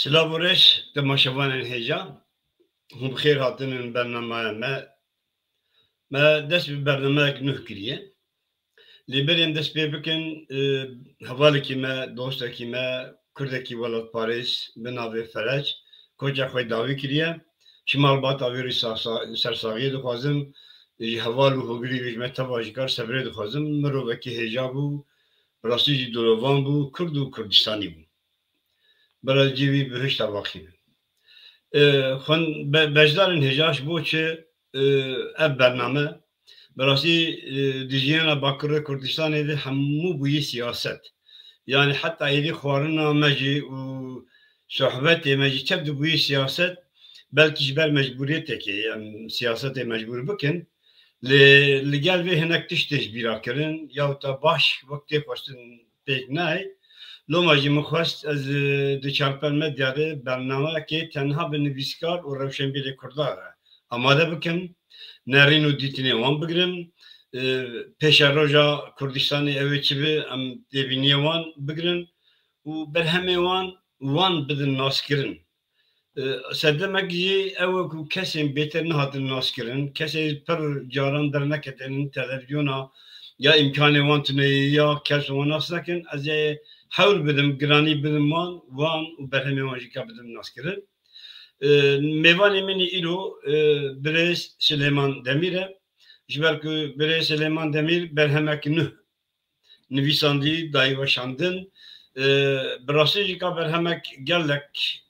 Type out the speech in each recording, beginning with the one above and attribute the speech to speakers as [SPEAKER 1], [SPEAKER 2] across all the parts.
[SPEAKER 1] سلام ورش تماشاوان الهجا هم بخير هاتن برنامه ما دست برنامه نه کریه لیبریم دست بکن حوالی که ما دوست که ما کرده که ولاد پاریس بنابه فرج کجا خوی داوی کریه شمال بات آویری سرساقی دخوازم حوال و هگری ویجمه تواجکار سبره دخوازم مرو وکی هجا بو براستی دولوان بو کرد و کردستانی بو برای جیوی بهشت واقعی خون بجدارن هجاش بو چه اب برنامه براستی دیجیانا باکر کردستان ده همو بوی سیاست yani hatta eli خوارنا مجی و صحبت مجی تبدو بوی سیاست belki جبر مجبوریت که yani siyaset mecbur بکن لگل به هنک تشتش بیرا کرن یا تا باش وقتی خواستن پیک نه لو ماجی مخواست از دچارپن مدیاره برنامه که تنها به نویسکار و روشنبیل کرداره آماده بکن نرین و دیتینه وان بگرم پیش روزا کردستانی اوی چی به ام دیوینی وان بگرن و بر همه وان بدن ناس کرن سردمک جی اوه کو کسی بهتر نهادن ناس کرن کسی پر جاران در نکتن تلویزیونا یا امکان وان تونه یا کس وان ناس نکن از حول بدم گرانی بدم وان و برهمه وانجیکا بدم ناس کرن میوانی منی ایلو برس سلیمان دمیره جبر که برس سلیمان دمیر برهمه که نویساندی دایی وشاندن براسی جیکا برهمه گلک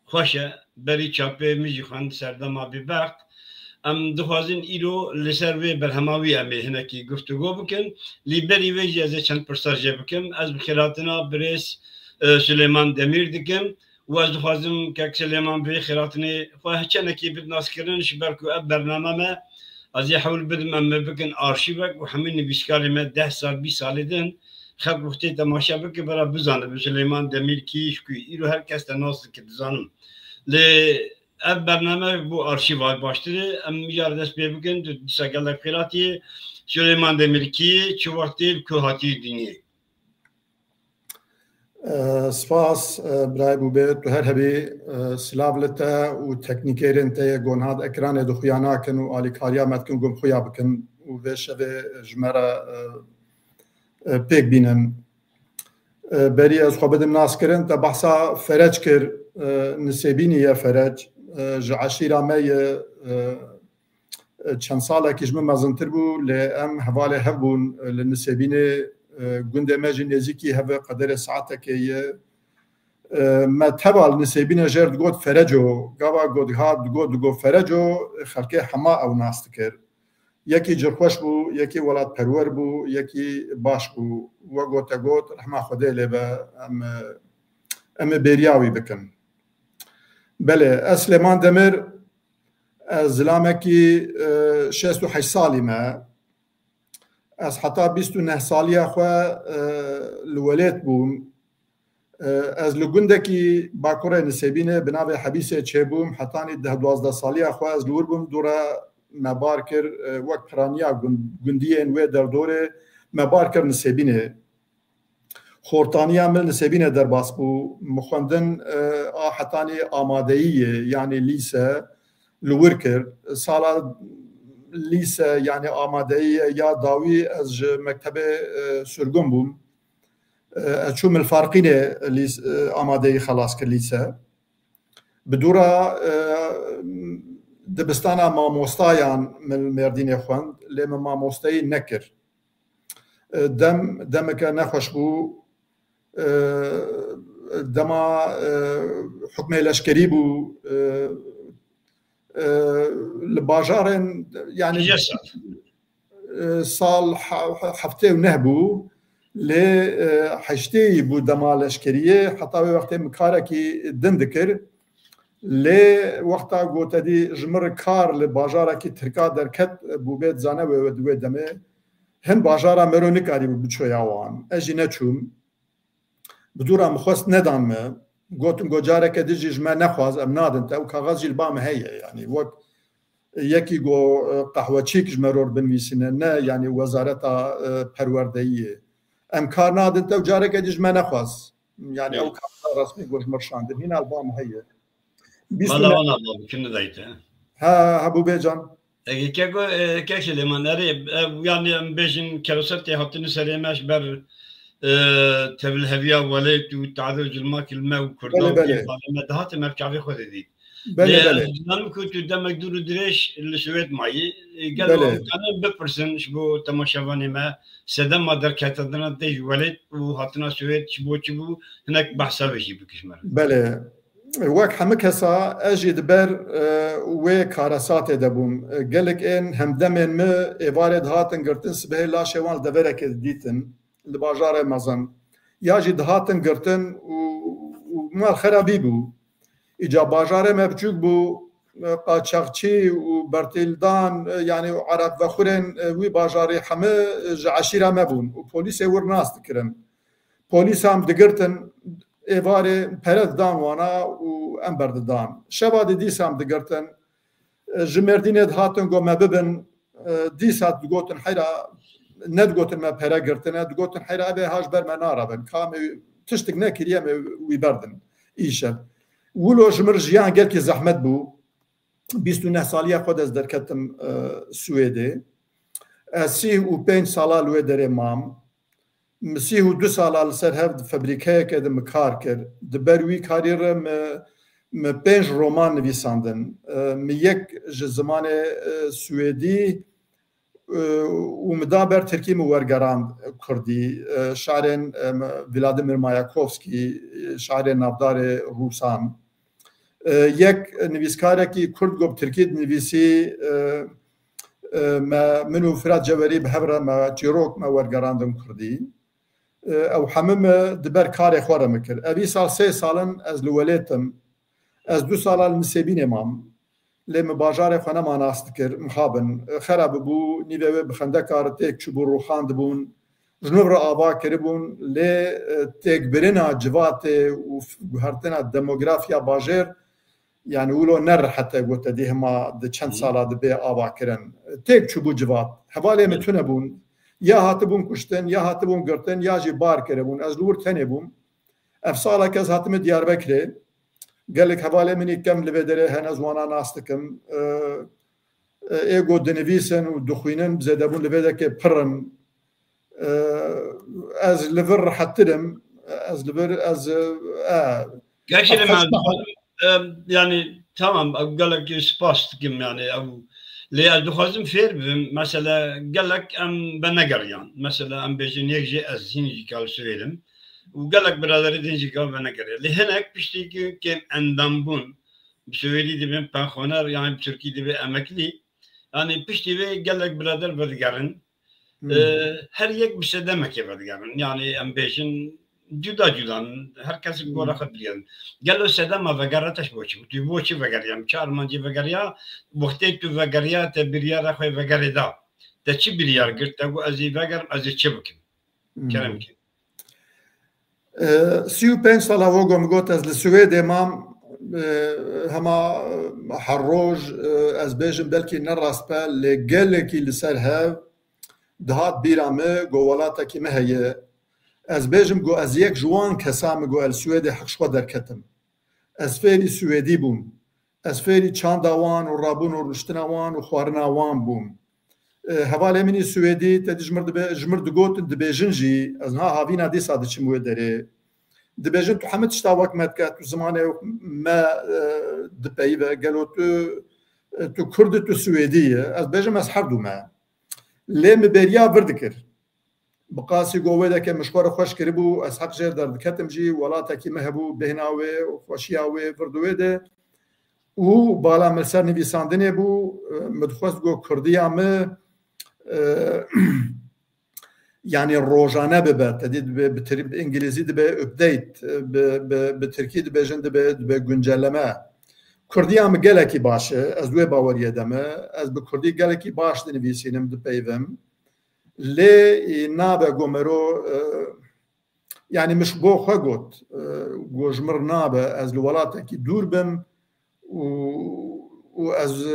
[SPEAKER 1] خوشه بری چاپه میجی خواند سردم آبی وقت ام دخوازین ایرو لسر وی برهماوی امی هنکی گفتگو بکن لی بری ویجی از چند پرساجه بکن از بخیراتنا برس سلیمان دمیر دکم و از دخوازم که سلیمان بی خیراتنی خواه چنکی بدناس کرن شبرکو اب برنامه ما از یه حول بدم ام بکن آرشیوک و همین نویسکاری ما 10 سال 20 سال دن خلق وقتی تماشا بکن برا بزانه به سلیمان دمیر کیش کوی ایرو هر کس تناس که بزانم لی اب برنامه بو آرشیوال باشتره ام یار دست بگن تو دیساگل خیراتی سلیمان دمیرکی چه وقتی کوهاتی دینی
[SPEAKER 2] سپاس برای بوبت و هر هبی سلاولتا و تکنیکیرن تا گونهاد اکران دو خیانا کن و آلیکاریا متکن گم خویا بکن و وشوه جمره پیک بینن بری از خواب بدم ناس کرن تا بحثا فرج کر نسبینی یا فرج جعشیرا می چند ساله کش من مزنتر بو لام حواله هبون لنسبین گنده ماجی نزیکی هوا قدر ساعته که ما تبال نسبین جرد گود فرجو گاوا گود هاد گود فرجو خلقه حما او ناست کر یکی جرخوش بو یکی ولاد پرور بو یکی باش بو و گوت رحمه خدا لبا ام بیریاوی بکن بله سلیمان دمیر زلامکی 68 سالی ما از حتی 29 سالی خو الولد بوم از لگندکی باکوره نسبینه بنابه حبیسه چه بوم حتی 12 سالی خو از لور بوم دوره مبار کر وقت پرانیا گندیه و در دوره مبار کر نسبینه خورتانی عمل نسبینه در باس بو مخندن حتانی آمادهیه یعنی لیسه لورکر سالا لیسه یعنی آمادهیه یا داوی از مکتب سرگم بوم چون الفارقینه آمادهی خلاص کر لیسه بدورا دبستانا مامۆستایان من مردینێ خوێند لێمە مامۆستایی نەکرد دەمەکە نەخۆش بوو دەما حکمێ لەشکەری بوو الباجارن يعني سال حفتي ونهبو لحشتي بو دمال اشكريه حتى وقت مكاركي دندكر لوقتا قوتدي جمر كار لباجاركي تركا دركت بو بيت زانه ودوي دمه هم باجارا مرونيك اري بچو ياوان اجي نچوم بدورا مخوست ندام قوتن جارك دجي جما نخواز ام نادن او كاغاز البام هي يعني وقت يكي جو قهوه چيك جمرور بنويسين نه يعني وزارتا پروردهيه ام کار نادن تو جارك دجي جما نخواز يعني او كار رسمي قوش مرشان هنا البام هي
[SPEAKER 1] والله انا كنا دايته
[SPEAKER 2] ها ابو بيجان
[SPEAKER 1] كيف لما نري يعني بيجن كروسات يحطون سليماش بر تبل هفيا وليت وتعذج الماء الماء وكردان ما دهات مركبي خذ دي
[SPEAKER 2] بله
[SPEAKER 1] لما كنت قدام يدور دريش السويد معي قالوا انا ببرسن شبو تماشافاني ما سدم ما دركات دنا تيج وليت وحطنا سويد شبو هناك بحساب شي بكشمر
[SPEAKER 2] بله وقت حمك هسا اجي دبر و كارسات دبوم قالك ان همدمن ما ايفارد هاتن قرتن سبه لا شوال دبرك ديتن لباجار مزن ياجي دهاتن قرتن وما خرابي بو اجا باجار ما بچوك بو قاچاقچي وبرتلدان يعني عرب وخورن وي باجاري حمه عشيره مبون وبوليس ورناس تكرن بوليس هم دقرتن ایواره پرد دان وانا و امبر دان شباد دیس هم دگرتن جمردین هاتن گو مببن دیس هات دگوتن حیرا ند گوتن ما پرا گرتن دگوتن حیرا به هاش بر منارا بن کام تشتک نکریم وی بردن ایشه ولو جمر جیان گل کی زحمت بو 29 سالیه خود از درکتم سوئدی 35 ساله لو در مام مسیح و 2 سال سر هفت فابریکه که دم کار کرد دبروی کاریر م 5 رمان نویساندن م یک زمان سوئدی و مدابر ترکی مورگراند کردی شاعر ولادیمیر مایاکوفسکی شاعر نافدار روسان یک نویسکاره کی کرد گوب ترکی نویسی ما منو فراد جواری به هبره ما تیروک مورگراندم کردی او حمم دبر کار خوره مکر اوی سال 3 سالن از لولتم از 2 سال المسیبین امام لما باجار خانه ما ناست کر مخابن خراب بو نیوه بخنده کار تک چبو روحان دبون جنوب را آبا کربون لی تک برنا جوات و هرتنا دموگرافیا باجر يعني ولو نر حتى قلت دي هما د چند سالا دبي آبا کرن تک چبو جوات حوالی متونه بون یا هاتبون کشتن یا هاتبون گرتن یا جی بار کربون از لور تنه بون افسالا کز هاتم دیار بکره قالك حوالی منی کم لبدره هن از وانا ناستکم ایگو دنویسن و دخوینن بزدبون لبده که پرن از لور حترم از لور از
[SPEAKER 1] يعني تمام قال لك سباست كم يعني او لي دخازم فير مثلا قال لك ام بنقريان مثلا ام بيجن يجي ازيني قال سويلم وقال لك برادر دينجي قال بنقري لهناك بيشتي كم اندامبون بسويلي دي بن بانخونر يعني بتركي دي امكلي يعني بيشتي قال لك برادر بدقرن هر يك بسدمك بدقرن يعني ام بيجن جدا herkes gora xatliyan gelo sedama vegarataş boçi tu boçi vegariyam çarmanci vegariya boxte tu vegariya te biriyar xwe vegarida te çi biriyar girt te bu azi vegar azi çebukim kerem ki
[SPEAKER 2] 35 sala vogom got az li Suwedê mam hema herroj ez bêjim belkî nerast pe lê gelekî li ser hev dihat bîra me got welatekî me heye از بیجم گو از یک جوان کسام گو ال سوئدی حقشوا درکتم از فعلی سوئدی بوم از فعلی چاندوان و رابون و رشتنوان و خوارنوان بوم حواله منی سوئدی تدی جمرد گوت دبیجنجی از ها هاوینا دی ساده چی موی داره دبیجن تو حمد شتاوک مدکه تو زمانه ما دپی و گلو تو کرد تو سوئدیه از بیجم از هر دو ما لیم بریا وردکر بقاسي قوة كم مشوار خوش كربو أصحاب جير درد كتم جي ولا تكي مهبو بهناوي وخوشياوي فردوي ده و بالا مرسر نویساندنه بو مدخواست گو کردیا مه يعني روجانه ببه تدید به انگلیزی دبه اپدیت به ترکی دبه جن دبه گنجلمه کردی هم گلکی باشه از دوی باوریه دمه از به کردی گلکی باش دنویسینم دپیوم لی نابه گومرو يعني مش بو خقوت جمر نابه از الولاته کی دور بم و از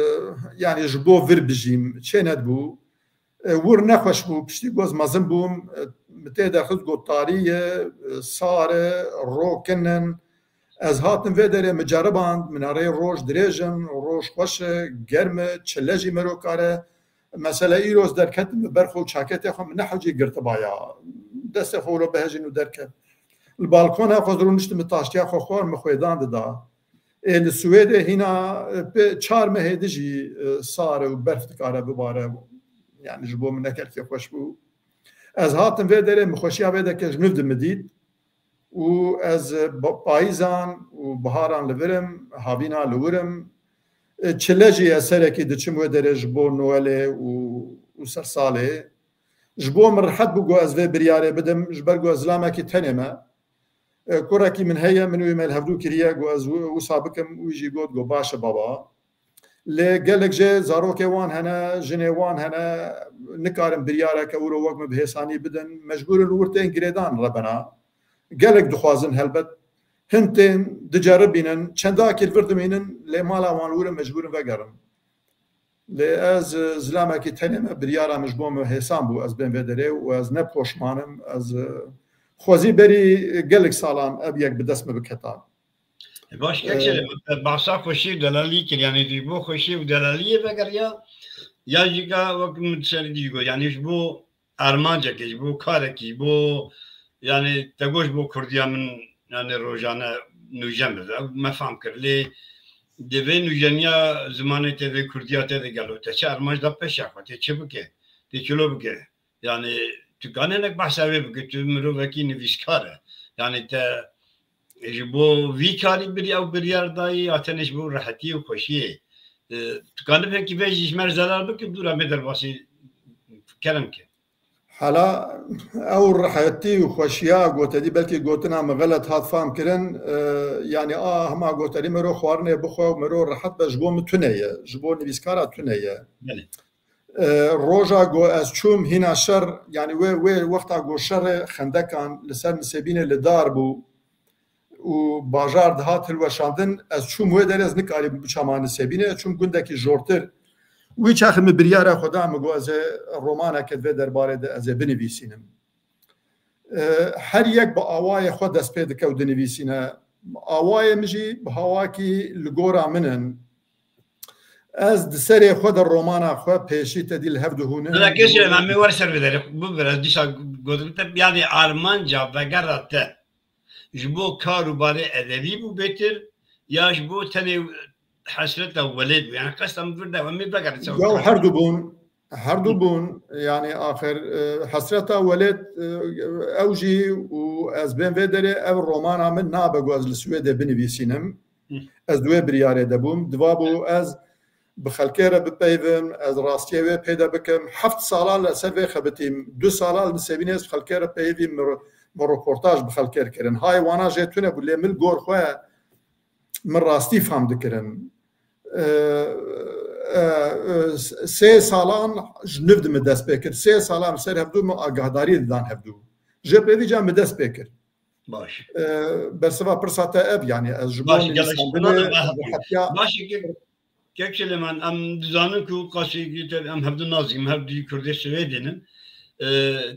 [SPEAKER 2] يعني جبو فير بجيم تشينت بو ور نخوش بو بشتي جوز مازن بوم متى خد قطاريه صار روكنن از هاتن فدر مجربان من اري روج دريجن روج خوش گرم چلجي مروکاره مثلا ایروز درکت برخو چاکت خو نحوجي قرطبايا دست خولو بهجن ودركت البالكون خضرون نشت متاشتيا خو خور مخويدان دا السويد هنا چار مهدجي صار وبرف تكاره بباره يعني جبو من نكرتي خوش بو از هاتن فدر مخوشيا بده که جنود مدید و از پاییزان و بهاران لورم هاوینا لورم چلجی اثرکی دچمو درج بو نوله و سرساله جبو مرحت بگو از و بریاره بدم جبرگو ازلامه کی تنمه كوركي من هيا من ويمال هفدو كريا جواز وصابكم ويجي جود جو باشا بابا لقالك جا زاروك وان هنا جنيوان هنا نكارم بريارة كورو وقم بهساني بدن مجبور الورتين جريدان ربنا قالك دخوازن هلبت هنتين دجربينن چنداك الفردمينن لمالا وان ورا مجبور وقرم لأز زلامك تنم بريارة مجبوم هسان بو از بين بدري واز نبخوش مانم از خوازی بری گلک سالان ابیک به دست بکتان.
[SPEAKER 1] باش که بحثا خوشی دلالی که یعنی دیبو خوشی و دلالیه بگریا یا جیگا وقت متشری دیگو یعنی جبو ارمانجا که جبو کاره کی بو یعنی تگوش بو کردیا من یعنی روزانه نوجم بده مفهم کرلی دوی نوجانیا زمانه تده کردیا تده گلو تچه ارمانج دا پیش خواهد چه بکه تی چلو بکه یعنی تو کاننک بحثه بگه تو مروفکی نویسکاره یعنی تا جبو وی کاری بری او بریار دایی آتنش بو راحتی و خوشیه تو کانه فکر بیشش مرزلار بکه دورا میدر باسی کرم که
[SPEAKER 2] حالا او راحتی و خوشیه گوته دی بلکه گوتنا مغلط هات فهم کرن یعنی هما گوته دی مرو خوارنه بخو مرو راحت به جبو متونه جبو نویسکاره تونه روجا جو از چوم هنا شر يعني وي وقتها جو شر خندقان لسر مسبين لدار بو و باجار دهات الوشاندن از چوم وي در از نکاری بچمان سبینه چوم گندکی جورتر وی چاخم بریاره خدا مگو از رومانه که درباره از بنویسینم هر یک با آوای خود دست پید که دنویسینه آوای مجی به هواکی لگورا منن از دسری خود الرومان خود پیشی تدیل هفته هونه.
[SPEAKER 1] لا کسی من می‌ورسر بداره ببرد دیشا گفتم یعنی آرمانجا وگرته جبو کارو باره ادبی بو بهتر یا جبو تنی حسرت ولد يعني قسم فرده ومي بقر
[SPEAKER 2] جو هر دو بون يعني آخر حسرت ولد اوجي و از بين فدره او رومان من نابغو از السويد بنویسینم از دوی بریاره دبوم دوابو از بخلكيره ببيفم از راستيه پیدا بكم 7 سالان لسر خبتيم 2 سالان مسبينيس بخلكيره بيفي مروبورتاج بخلكير كرن هاي وانا جيتونه بلي من غور خو من راستي فهم دكرن 3 سالان جنبد مدس بكر 3 سالان سر هبدو ما اگهداري دان هبدو جي بيفي جام مدس بكر
[SPEAKER 1] باش
[SPEAKER 2] برسوا برساتا اب يعني از جمون
[SPEAKER 1] باش که من ام دزانم که قاسی که ام هفته نازیم هفته کرده سویدینم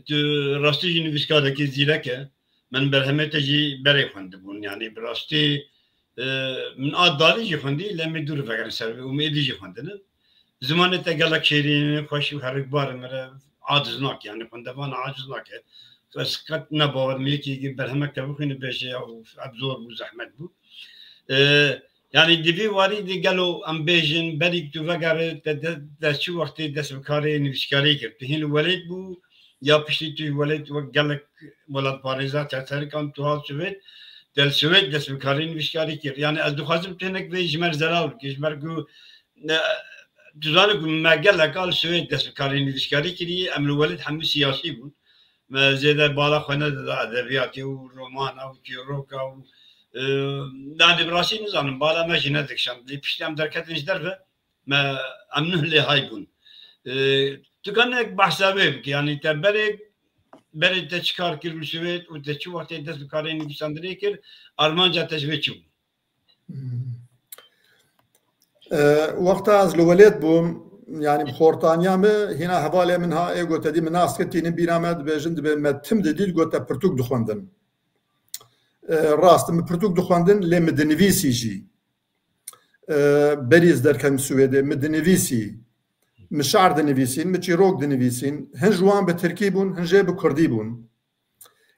[SPEAKER 1] تو راستی نویسکاره که زیره که من برهمه تجی بری خونده بون یعنی براستی من آدالی جی خوندی لمی دور فکر سر امیدی جی خونده نه زمان تگلک شیرین خوشی و حرک بار مره عاجزناک یعنی خونده وان عاجزناکه بس قد نباور میکی برهمه که بخونه بشه او ابزار و زحمت بود يعني دبي وارد قالوا ام بيجن بريك تو وگاره دست شو وقت دست بکاری نویسکاری کرد هین ولید بو یا پشتی توی ولید و قالك ولد پاريزات تاثر كان تو هال شوید دل سوید دست بکاری نویسکاری کرد یعنی از دخوازم تنک به جمر زلال کشمر کو جزانه کو مگل لکال سوید دست بکاری نویسکاری کردی امر ولد همه سیاسی بود زیاده بالا خونه ادبیاتی و رمان و کیروکا و دانه براسی نزانم بالا ماشین ندکشم لی پیشتم درکتنش درفه ما امنه لی های بون تو کنه بحثه که یعنی تبری برای تشکار کرد سوید و تشو وقتی دست بکاری نویسندگی کرد آلمانجا تشویق شد.
[SPEAKER 2] وقت از لولید بوم يعني بخورتانيا ما هنا حواله منها اي قلت دي مناس كتين بيرامد بجند بمتم دي قلت برتوك دخوندن راست برتوك دخوندن لي مدنفيسي جي بريز در كم سويدي مدنفيسي مشاعر دنفيسين مچيروك دنفيسين هنجوان بتركيبون هنجي بكرديبون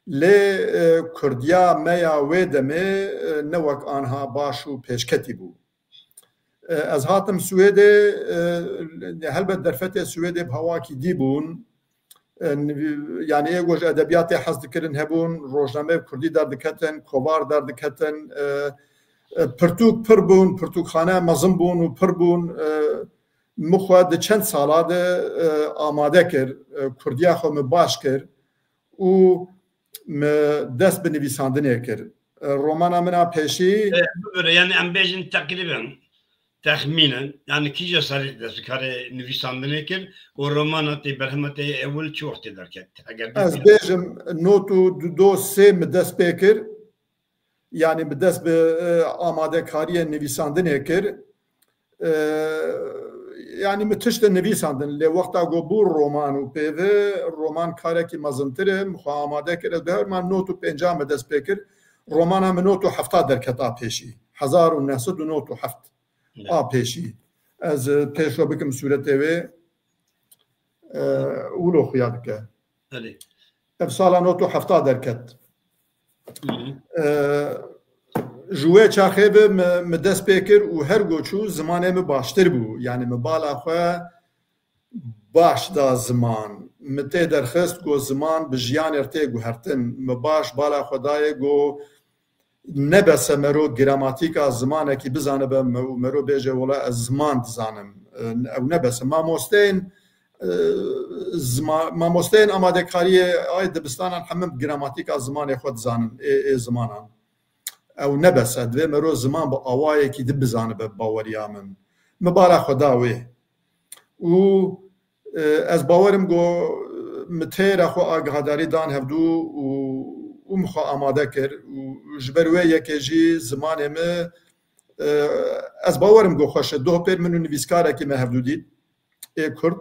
[SPEAKER 2] لي كرديا ميا ويدمي نوك آنها باشو بيشكتي بو از هاتم سويدي هلبت درفت سويدي بهواكي ديبون يعني ايه وجه ادبياتي حظ ذكرن هبون روجنامه كردي دار دكتن كوبار دار دكتن پرتوك پربون پرتوك خانه مزم بون و پربون مخوا ده چند سالا ده آماده کر کردیا خو باش کر و دست به نویساندنی کر رومانا منا پیشی
[SPEAKER 1] يعني ام بيجن تقريبا تخمينا يعني كي جا صار دست کار نویساندنی کر و روماناتی برهمتی اول چه وقتی درکت
[SPEAKER 2] از بیجم نوتو دو سه مدست بکر يعني بدست به آماده کاری نویساندنی کر يعني متشت نویساندن لی وقتا گو رومان و پیوه رومان کاری که مزنتره مخوا آماده کرد به من نوتو پنجام دست بکر رومان هم نوتو هفته درکت پیشی 1907 پیشی از پیشو بکم صورت اوه اولو خیاد که افسالا نوتو هفته درکت جوه چاخه به مدست بکر و هر گوچو زمانه می باشتر بو یعنی مبالا خواه باش دا زمان مته درخست گو زمان بجیان ارته گو هرتن مباش بالا خدای گو نبسه مرو گراماتیکا زمانه کی بزانه به مرو بیجه ولا از زمان دزانم او نبسه مامۆستەیان ئامادەکاریە ئای دەبستانان هەموو گراماتیکا زمانی خۆ دزانن ئێ زمانان ئەو نەبەسە دوێ مەرۆ زمان بە ئاوایەکی دبزانە بە باوەریا من مبارە خۆدا وێ و ئەس باوەرم گۆ متێرە خۆ ئاگاداری دان هەفتوو و مخۆ ئامادە کرد و ji ber wê yekê zimanê me ez bawerim got xweş e doh pêr min û nivîskarekî me hevdû dît ê Kurd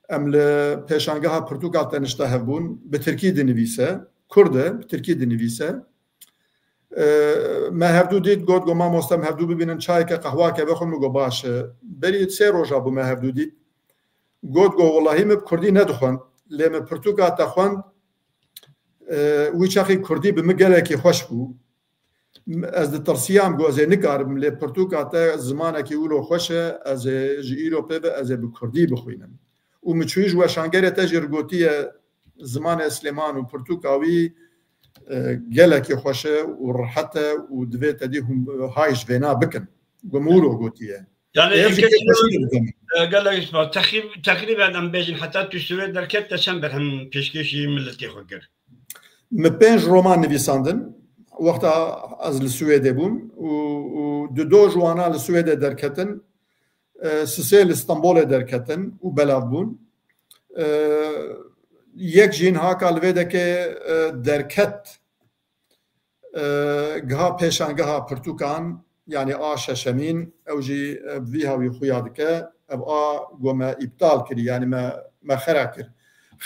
[SPEAKER 2] em li pêşangeha Pirtûka te nişte hevbûn bi Tirkî dinivîse Kurd e bi Tirkî dinivîse me hevdû dît got got mamoste em hevdû bibînin çayeke qehwake vexwe min got baş e berî sê roja bû me hevdû dît got got wellahî min bi Kurdî nedixwend lê min Pirtûka te xwend wî çaxî Kurdî bi min gelekî xweş bû ez ditirsiyam got ez ê nikarim lê Pirtûka te zimanekî wilo xweş e ez ê ji îro pê ve ez ê bi Kurdî bixwînim û min çûyî ji weşangerê te jî gotiye zimanê Slêman û Pirtûka wî gelekî xweş e û rihet e û divê te dî hay ji vêna bikin got min wilo gotiye
[SPEAKER 1] gelek teqrîben em bêjin heta tu Swêd derket te çend berhem pêşkêşî milletê xwe kir
[SPEAKER 2] min 5 roman nivîsandin wexta ez li Swêdê bûm û di do ji wana li Swêdê derketin sisê li Stenbolê derketin û belav bûn yek jîn haka li vê dekê derket giha pêşangeha Pirtûkan yani a şeşemîn ew jî vî hawî xuya dike ev a got me îptal kirî yani me xera kir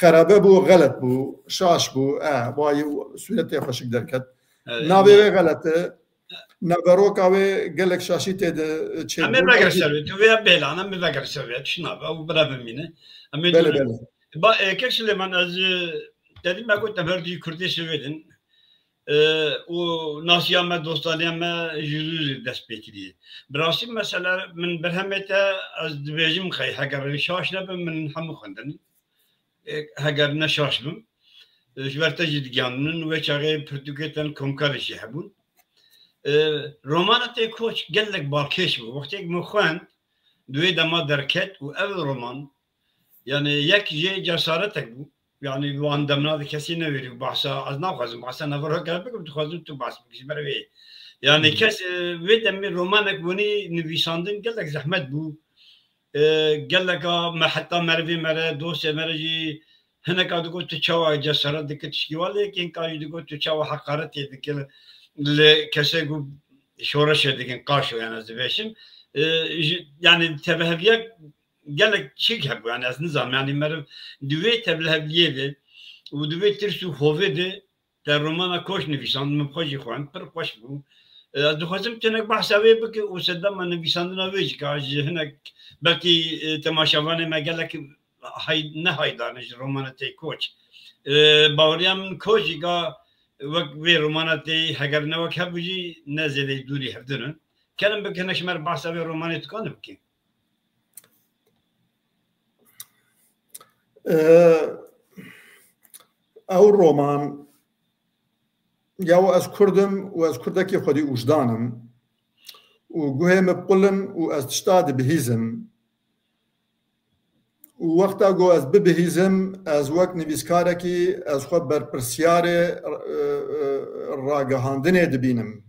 [SPEAKER 2] xerabe bû xelet bû şaş bû wayî sûretê xweşik derket navê wê xelet e naveroka wê gelek şaşî tê de çê
[SPEAKER 1] em ê veger servêt wê bêlan em ê veger servêt şi nave ew bira bimîne em ê kek Silêman ez dedî me got teverdî Kurdî Swêdin û nasiya me dostaniya me ji zû dest pê kiriye bi rastî mesela min berhemê te ez dibêjim xey heger şaş nebim min hemû xwendin heger ne şaş bim ji ber te jî digihandin wê çaxê Pirtûkê te komkarê jî hebûn رومانة كوش قال لك بالكيش وقت مخوان دوي دما دركت وأول رومان يعني يك جي جسارتك يعني وان دمنا ذي كسي نويري وبحثا از ناخذ بحثا نفرها قلبك وتخذ تو بحث بكش بروي يعني كاس ويد من رومانك وني نفيساندن قال لك زحمت بو قال لك ما حتى مرفي مرة دوسة مرجي هنا قاعد تقول تشوا جسارت دك تشكيوا لكن قاعد تقول تشوا حقارت دك كسي شورش دك قاشو يعني زبيشم يعني تبهبيك قال لك شيء هبو يعني از نظام يعني مرة دوي تبهبيه ودوي ترسو خوفه در رومانا کوش نویساند مبخوشی خوان پر خوش بو از دخواستم تنک بحث اوی بک و صدام من نویساندنا ویج که از هنک بلکی تماشاوان مگلک نه های دانش رومانا تی کوچ باوریم کوچی که وقت وی رومانا تی هگر نوک هبوجی نزده دوری هفدنن کلم بکنش مر بحث اوی رومانی تکانه بکی
[SPEAKER 2] او رومان یا از کردم و از کردکی خودی وجدانم و گوهم بقولن و از تشتاد بهیزم و وقتا گو از ببهیزم از وقت نویسکارکی از خود بر پرسیار راگهاندنه دبینم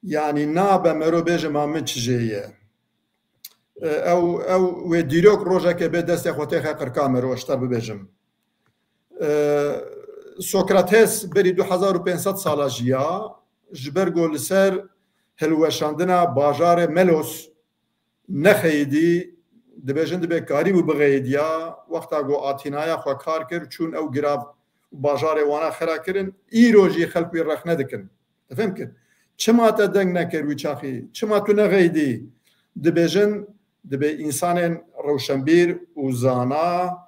[SPEAKER 2] یعنی نابه مرو بیجم آمد چجیه او و دیروک روژه که به دست خودی خاقر کامر و اشتر ببیجم سوکراتس بری 2500 ساله جیا جبر گل سر هلوشاندنا باجار ملوس نخیدی دبیجن دبی کاری و بغیدیا وقتا گو آتینایا خو کار کرد چون او گراف باجار وانا خرا کرن ای روجی خلقی رخ ندکن تفهم کرد چما تا دنگ نکر وی چاخی چما تو نغیدی دبیجن دبی انسان روشنبیر و زانا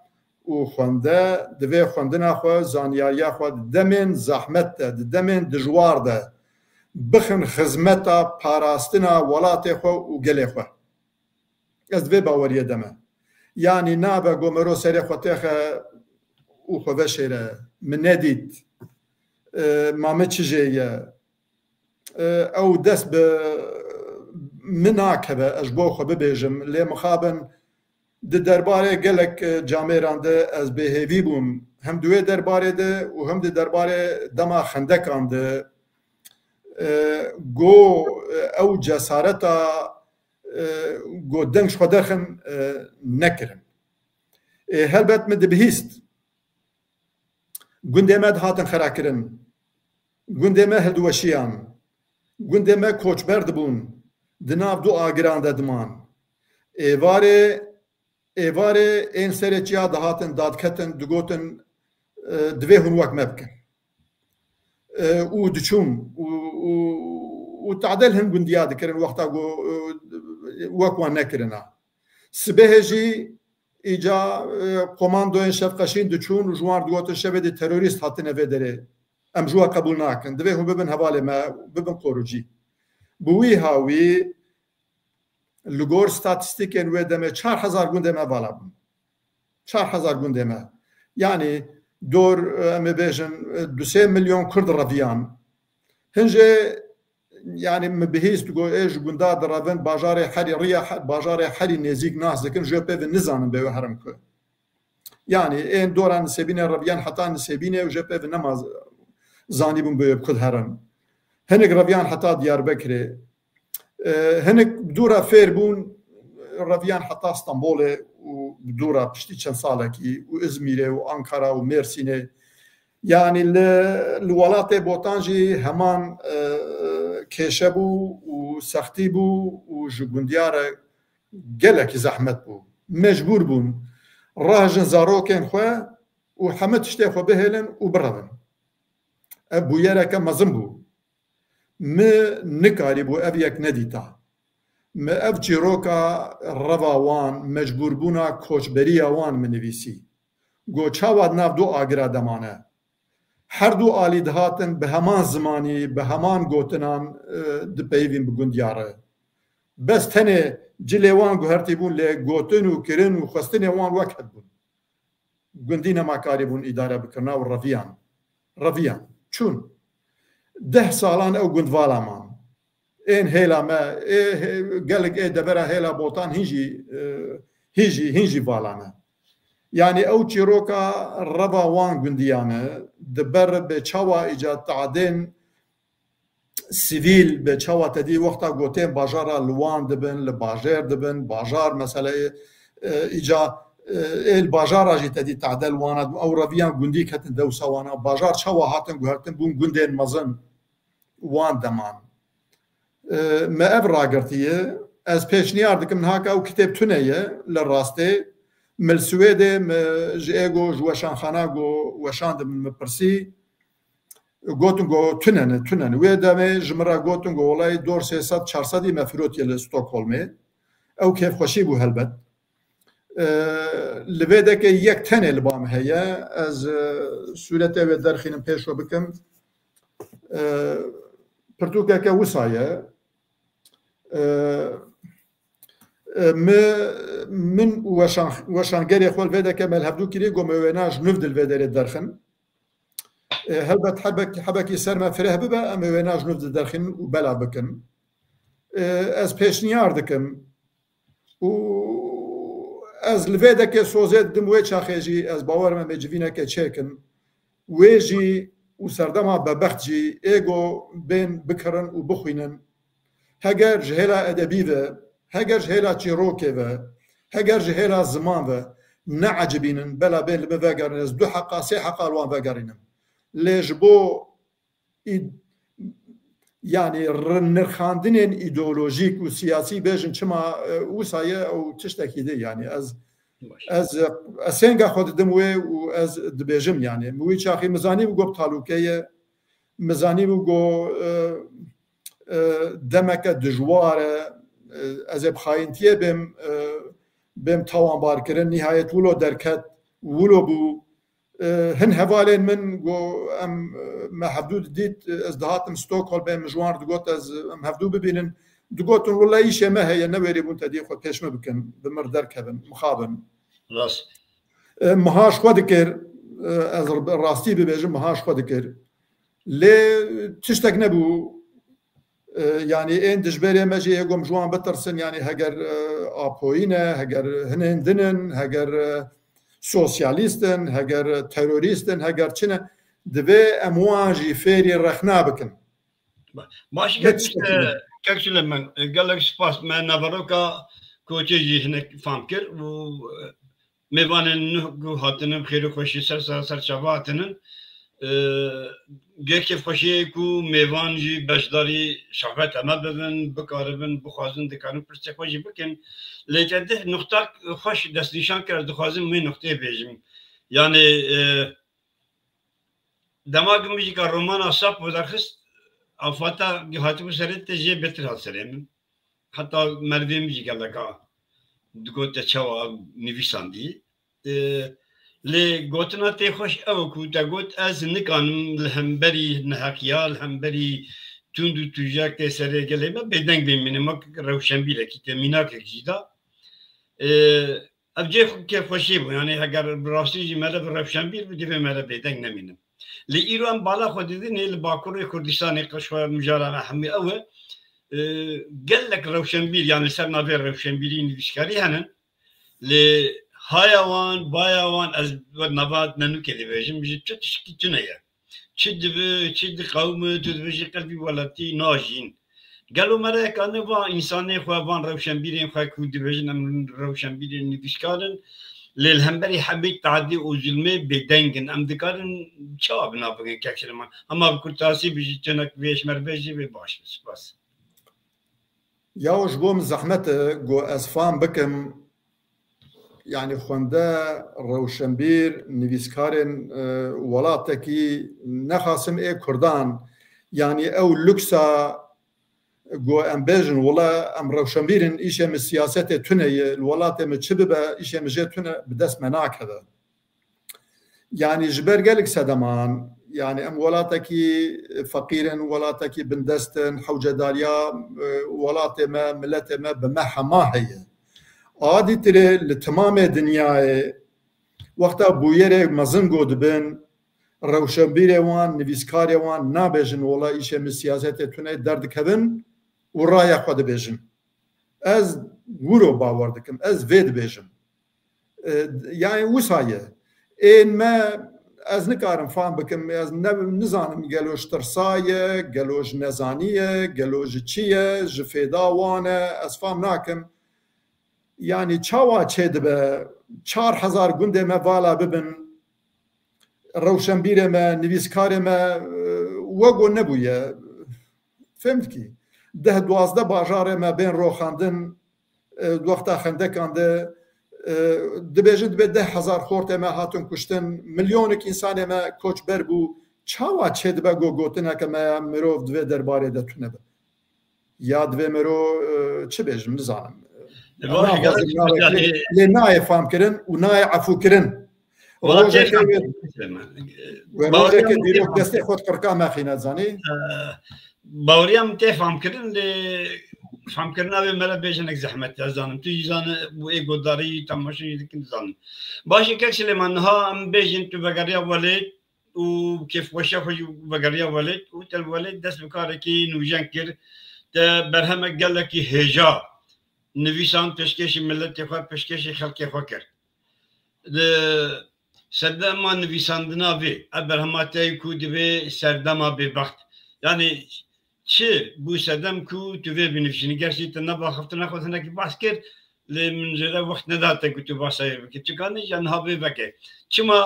[SPEAKER 2] و خونده دوی خوندنا خو زانیاریا خو دمن زحمت ده دمن دجوار ده بخن خدمتا پاراستنا ولات خو و گل خو از دوی باوریه دمه یعنی نابه گومرو سری خو تخ او خو بشره من ندید مامه چجیه او دست به مناکبه اجبو خو ببیجم لی مخابن د درباره گلک جامعه رانده از بهیوی بوم هم دوی درباره ده و هم د درباره دما خندکان ده گو او جسارتا گو دنگش خو درخن نکرم هلبت مد بهیست گنده مد هاتن خراکرن گنده مه هلدوشیان گنده مه کوچبرد بون دناف دو آگرانده دمان ایواره این سرچیا دهاتن دادکتن دگوتن دوی هون وک مبکن او دچوم و تعدل هن گندیا دکرن وقتا وک وان نکرنا سبهجی ایجا کماندوین شفقشین دچون و جوار دگوتن شبه دی تروریست هاتن اوه داره ام جوا قبول ناکن دوی هون ببن حواله ما ببن قروجی بوی هاوی لگور ستاتستیکن و دمه 4000 گونده ما بالا بون 4000 گونده ما یعنی دور ام بیجن 2 میلیون کرد رویان هنجه یعنی مبهیست گو ایج گونده دراون باجار حری ریا باجار حری نزیک ناس دکن جو به نزانم به هرم کو یعنی این دوران سبینه رویان حتی نسبینه و جو به نماز زانی بون به کد هرم هنگ رویان حتی دیار بکره هنك بدورة فيربون رافيان حتى اسطنبول وبدورة بشتي چند سالكي وإزمير وأنقرة وميرسينة يعني الولايات بوطانجي همان كيشبو وسختي بو وجونديار قالك زحمت بو مجبور بون راجن زاروكين خوا وحمد تشتي خوا بهلن وبرهن ابو يرك مزنبو ما نكاري بو أبيك نديتا ما أفجي روكا رواوان مجبور بونا كوشبريا وان من نويسي گو چاواد ناف دو آگرا دمانه هر دو آلی دهاتن به همان زمانی به همان گوتنان دپیوین بگندیاره بس تنه جلی وان گو هرتی بون لی گوتن و کرن و خستن وان وقت بون گندین ما کاری بون اداره بکرنا و رویان چون 10 سالان او گندوالا مان این هیلا ما قالك ايه دبرا هیلا بوطان هنجي فالانا يعني او تشيروكا ربا وان گنديانا دبر بچاوا ایجاد تعدين سیویل بچاوا تدي وقتا گوتين باجارا لوان دبن لباجر دبن باجار مثلا ایجا الباجار اجي تدي تعدل وانا او رفيان گندي كتن دوسا وانا باجار چاوا هاتن گهرتن بون گندين مزن وان دمان ما ابرا قرتيه از پیشنیار دکم هاکا او کتاب تونیه لراسته مل سويدي جيغو جوشان خاناغو وشان دم برسي گوتنگو تونن ويدا مي جمرا گوتنگو والله دور 300 400 مفروت يل ستوكهولم او كيف خوشي بو هلبت لبيدك يك تاني البام هي از سورته و درخين پیشو بكم پرتوكا كا وصايه من وشان گری خول ویدا که مل هفدو کلی گم ویناش نفد الویدر درخن هلبت حبکی سر ما فره ببا ام ویناش نفد درخن و بلا بکن از پیشنیار دکم و از الویدا که سوزید دموی چاخیجی از باور من بجوینه که چکن ویجی و سردما ببخت جی ایگو بین بکرن و بخوینن هگر جهلا ادبی و هگر جهلا چیروکه و هگر جهلا زمان و نعجبینن بلا بین لبوگرن از 2 حقا 3 حقا الوان وگرینم لیج بو يعني نرخاندن ایدئولوژیک و سیاسی بیجن چما وسایه او تشتکی دی يعني از سنگا خود دموی و از دبیجم يعني موی چاخی مزانی بگو بطالوکه مزانی بگو دمك دجواره از بخاینتیه بم توان بارکرن نهایت ولو درکت ولو بو هن هوالين من جو ام ما حدود ديت از دهاتم ستوكهولم بهم جوار دقوت از ام حدود ببينن دقوت والله ايش ما هي نوري بنت دي خو بيش ما بكن بمر دركبن مخابن
[SPEAKER 1] راس
[SPEAKER 2] مهاش خدكر از راستي ببيجم مهاش خدكر لي تشتك نبو يعني ان دجبري ماجي يقوم جوان بترسن يعني هجر ابوينا هجر هنندنن هجر سوسياليستن هجر تيروريستن هجر چنه دبي امواجي فيري رخنا بكن
[SPEAKER 1] ماشي كاكش لما قال لك سباس ما نافروكا كوتشي هناك فامكر و ميبان انه هاتن بخير خوشي سر شباتن گه خوشی کو میوان جی بشداری شهوت اما ببن بکاربن بخوازن دکانو پرسه خوشی بکن لیکن ده نقطه خوش دست نشان کرد خوازم می نقطه بیجم یعنی دماغم میگه که رومان اصاب و درخست افاتا گهاتی بسرت تجیه بهتر هستیم حتی مردم میگه که لکا دگوت چوا نویساندی لی گوتنا تی خوش او کو تا گوت از نکانم الهمبری نهاکیا الهمبری توندو توجاک تی سری گلی ما بدنگ بیمینه ما روشنبیره کی تمینا که جدا ابجه که خوشی بو یعنی اگر براستی جی مالا روشنبیر بدی به مالا بدنگ نمینم لی ایران بالا خود دیدی نیل باکوری کردستانی قشوار مجارانه همی اوه گلک روشنبیر یعنی سر نافر روشنبیری نویسکاری هنن لی هایوان بایوان از نبات ننو کلی بیشم بیشتر چه تشکی تنیه چه قوم تو بیشتر قلبی ولتی ناجین گلو مرا کنه و انسانی خوابان روشنبیرین خواه کودی بیشتر ام روشنبیرین نویسکارن لیل هم بری حبیت تعدی و ظلمه بدنگن ام دکارن چه آبنا بگن که کلمان اما بکرتاسی بیشتر نک بیش مر بیشی باش بس
[SPEAKER 2] یا جبوم زحمت جو اسفام بکم يعني خونده روشنبير نویسکارن ولاتکی نخاسم ای کردان يعني او لوكسا جو امبيجن ولا ام روشنبيرن ايشه من سياسات توني الولات متشببه ايشه مجي تونه بدس مناك هذا يعني جبر قالك سدمان يعني ام ولاتكي فقيرن ولاتكي بندستن حوجه داليا ولات ما ملت ما بمحا ما هي عادی تره لتمام دنیای وقتا بویره مزن گود بن روشنبیری وان نویسکاری وان نابیجن ولی ایشه من سیاست تونه درد کبن و رای خود بیجن از ورو باور دکم از وید بیجم یعنی وسایه این ما از نکارم فهم بکم از نزانم گلوش ترسایه گلوش نزانیه گلوش چیه جفیدا وانه از فهم ناکم یعنی چاوا چه دبه 4000 گنده ما والا ببن روشنبیر ما نویسکار ما وگو نبویه فهمت کی 10-12 باجار ما بین رو خاندن وقتا خندکانده دبیجد به 10,000 خورت ما هاتون کشتن میلیونک انسان ما کوچبر بو چاوا چه دبه گوتنه که ما مرو دوی درباره دتونه به یا دوی مرو چه بیجم نزانم لنای فهم کرن و نای عفو کرن روزه که دیروز دسته خود کرکا مخی نزانی
[SPEAKER 1] باوریم تی فهم کردن فهم کردن به مرا بیشتر زحمت زانم توی زان بو ایگو داری تماشایی دیگه زانم باشه که سلیمان ها هم بیشتر تو بگریا ولید و کیف وشه خوش بگریا ولید و تل ولید دست بکاره کی نوجان کرد تا برهم گله کی هجا نویسان پشکشی ملت خو پشکشی خلق خو کرد سردما نویساندنا وی ابرهماتی کودی به سردما به وقت یعنی چه بو سردم کو تو وی بنویسینی گرچه تنها با خفتنا خودنا کی باس کرد لمنزله وقت نداته که تو باسه که چکانی جنها به وکه چما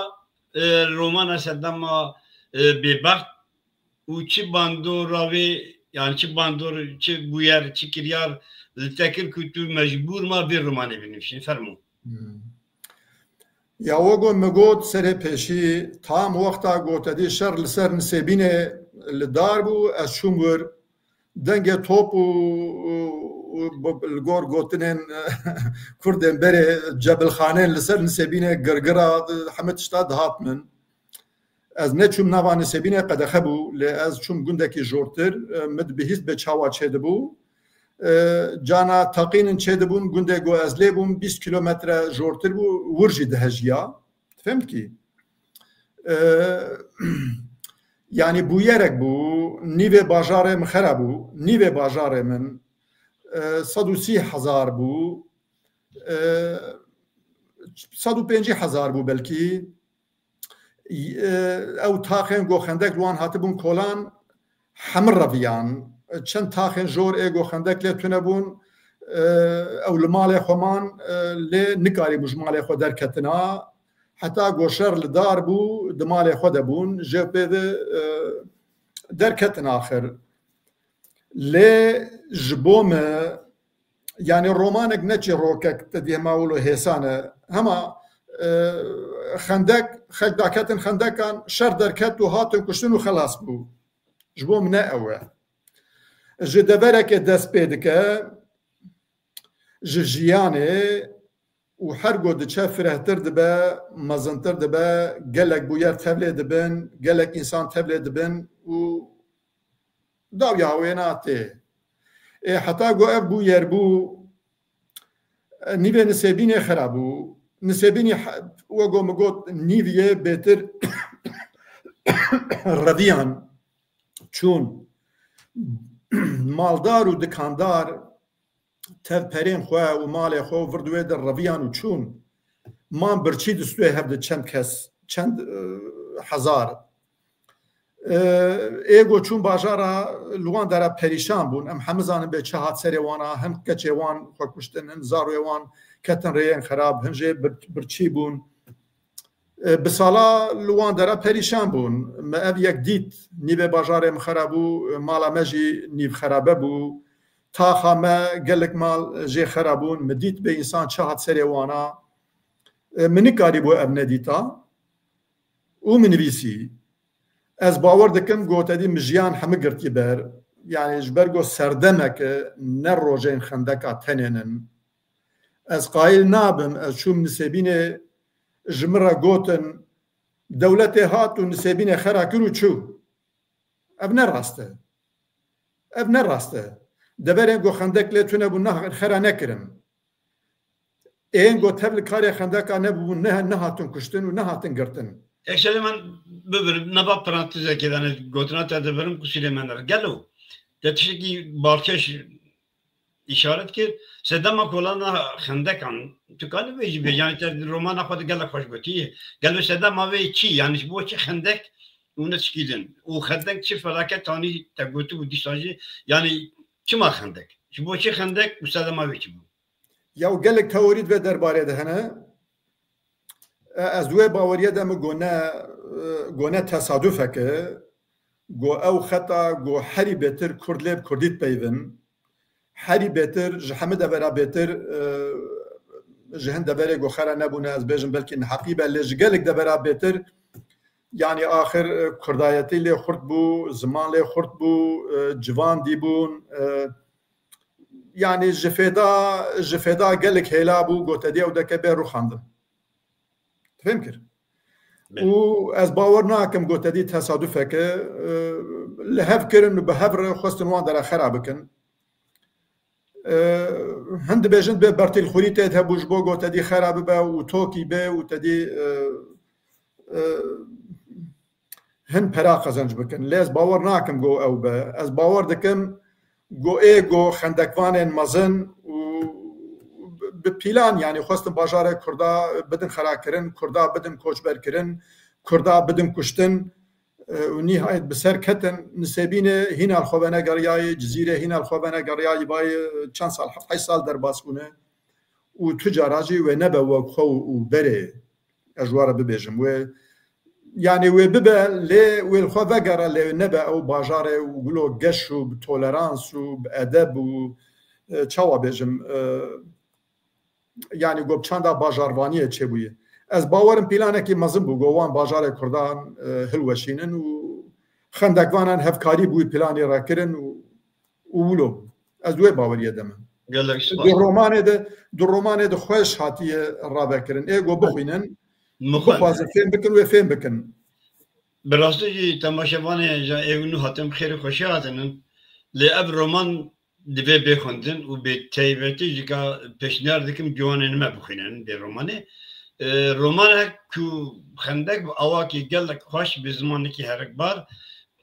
[SPEAKER 1] رومان سردما به وقت و چه باندور راوی yani çi bandur, çi buyer, çi kiryar, tekir kutu mecbur ma bir romanı binmişsin, fermo.
[SPEAKER 2] Ya o gün megot sere peşi tam vakta gotedi şer liser nisebine lidar bu eşumur denge topu gor gotinen kurden bere Cebelxane liser nisebine gırgıra hamet iştad hatmen از نچوم نوان سبینه قد خبو ل از چوم گندکی جورتر مد بهیست به چاوا چدبو جانا تقین چدبون گنده گو از لیبون 20 کیلومتر جورتر بو ورجی دهجیا فهمت کی یعنی بویرک بو نیو باجار من خرابو نیو باجار من 130,000 بو 150,000 بو بلکی او تاخن گو خندک لوان هاتبون کولان حمر رویان چند تاخن جور ایگو خندک لیتونه بون او لمال خومان لی نکاری مجمال خو در کتنا حتی گوشر لدار بو دمال خو دبون جبه در کتنا آخر لی جبوم یعنی رومانک نچی روکک تدیه ماولو حسانه هما خندق خداكات خندقان شر دركات وهاتن كشتن وخلاص بو جبو من اوه جدبرك دس بيدك جياني وحرقو دشافره تردبا مزنتر دبا قالك بويار تبلي دبن قالك انسان تبلي دبن و داو يا ويناتي حتى قو ابو يربو نيفي نسيبيني خرابو نسبینی وگو مگوت نیویه بهتر رویان چون مالدار و دکاندار تف پرین خواه و مال خواه وردوه در رویان و چون ما برچی دستوه هفته چند کس چند هزار ایگو چون باجارا لوان داره پریشان بون ام همه زانم به چه حادثه وانا هم کچه وان خواه کشتن هم زارو وان کتن ریان خراب هنجه برچی بون بسالا لوان داره پریشان بون ما او یک دید نیو باجارم خرابو مالا مجی نیو خرابه بو تا خامه گلک مال جه خرابون مدید به انسان چهات سری وانا منی کاری بو اب ندیتا او منویسی از باور دکم گوتدی مجیان همه گرتی بر یعنی جبرگو سردمک نر روجین خندکا تنینن از قایل نابم از شوم نسبینه جمره گوتن دولت هات و نسبینه خرا کرو چو اب نراسته دبرین گو خندک لیتونه بو نه خرا نکرم این گو تبل کاری خندکا نبو نه هاتون کشتن و نه هاتن گرتن
[SPEAKER 1] اکشلی من ببرم نبا پرانتزه که دانه گوتنا تدبرم کسیله من در گلو دتشی کی بالکش işaret ki sedama kolana xendekan tukani veji be yani ter romana xwed gel xoş gotiye gel sedama ve çi yani bu çi xendek onu çıkidin o xendek çi felaket tani te gotu bu disaji yani çima xendek bu çi xendek bu sedama ve çi bu
[SPEAKER 2] ya gelek teorit ve derbare de hene az duwe bawariye de mi gone tesadüf ke go ew xeta go heri betir kurdleb kurdit peyvin حری بهتر جهمه دبره بهتر جهند دبره گوخره نبونه از بیشتر بلکه حقیقه لجگلک دبره بهتر یعنی آخر کردایتی لی خورد بو زمان لی خورد بو جوان دی بون یعنی جفدا گلک هلا بو گوته دی او دکه به رو خواندم فهم کرد و از باور ناکم گوته دی تصادفه که لهف کرن به هفر خواستن وان در خراب کن هند بیشند به برتیل خوری تهت هبوش بگو تدی خراب به و توکی به و تدی هند پرا قزنج بکن لیز باور ناکم گو او به از باور دکم گو گو خندکوان مزن و به پیلان یعنی خواستم باجار کردا بدن خرا کرن کردا بدن کوچبر کرن کردا بدن کشتن و نهایت بسر کتن نسبینه هین الخوابانه گریای جزیره هین الخوابانه گریای بای چند سال 7 سال در باز کنه و تجاراجی و نبا و خو و بره اجوار ببیجم و یعنی و ببه لی و الخوابه گره لی نبا او باجاره و گلو گش و تولرانس و ادب و چاوا بیجم یعنی گوب چند باجاروانیه چه بویه از باورم پیلانه که مزن بو گوان باجار کردان هلوشینن و خندکوانان هفکاری بوی پیلانی را کرن و ولو از دوی باوریه دمن دو رومانه ده خوش هاتیه را بکرن ایگو بخوینن بخوازن فهم بکن و فهم بکن
[SPEAKER 1] براستی تماشاوانه ایگونو هاتم خیر خوشی هاتنن لی اب رومان دوی بخوندن و به تیبتی جکا پیشنیار دکم جوانه بخوینن به رومانه رومان کو خندق اواکی گلک خوش به زمانی که هرک بار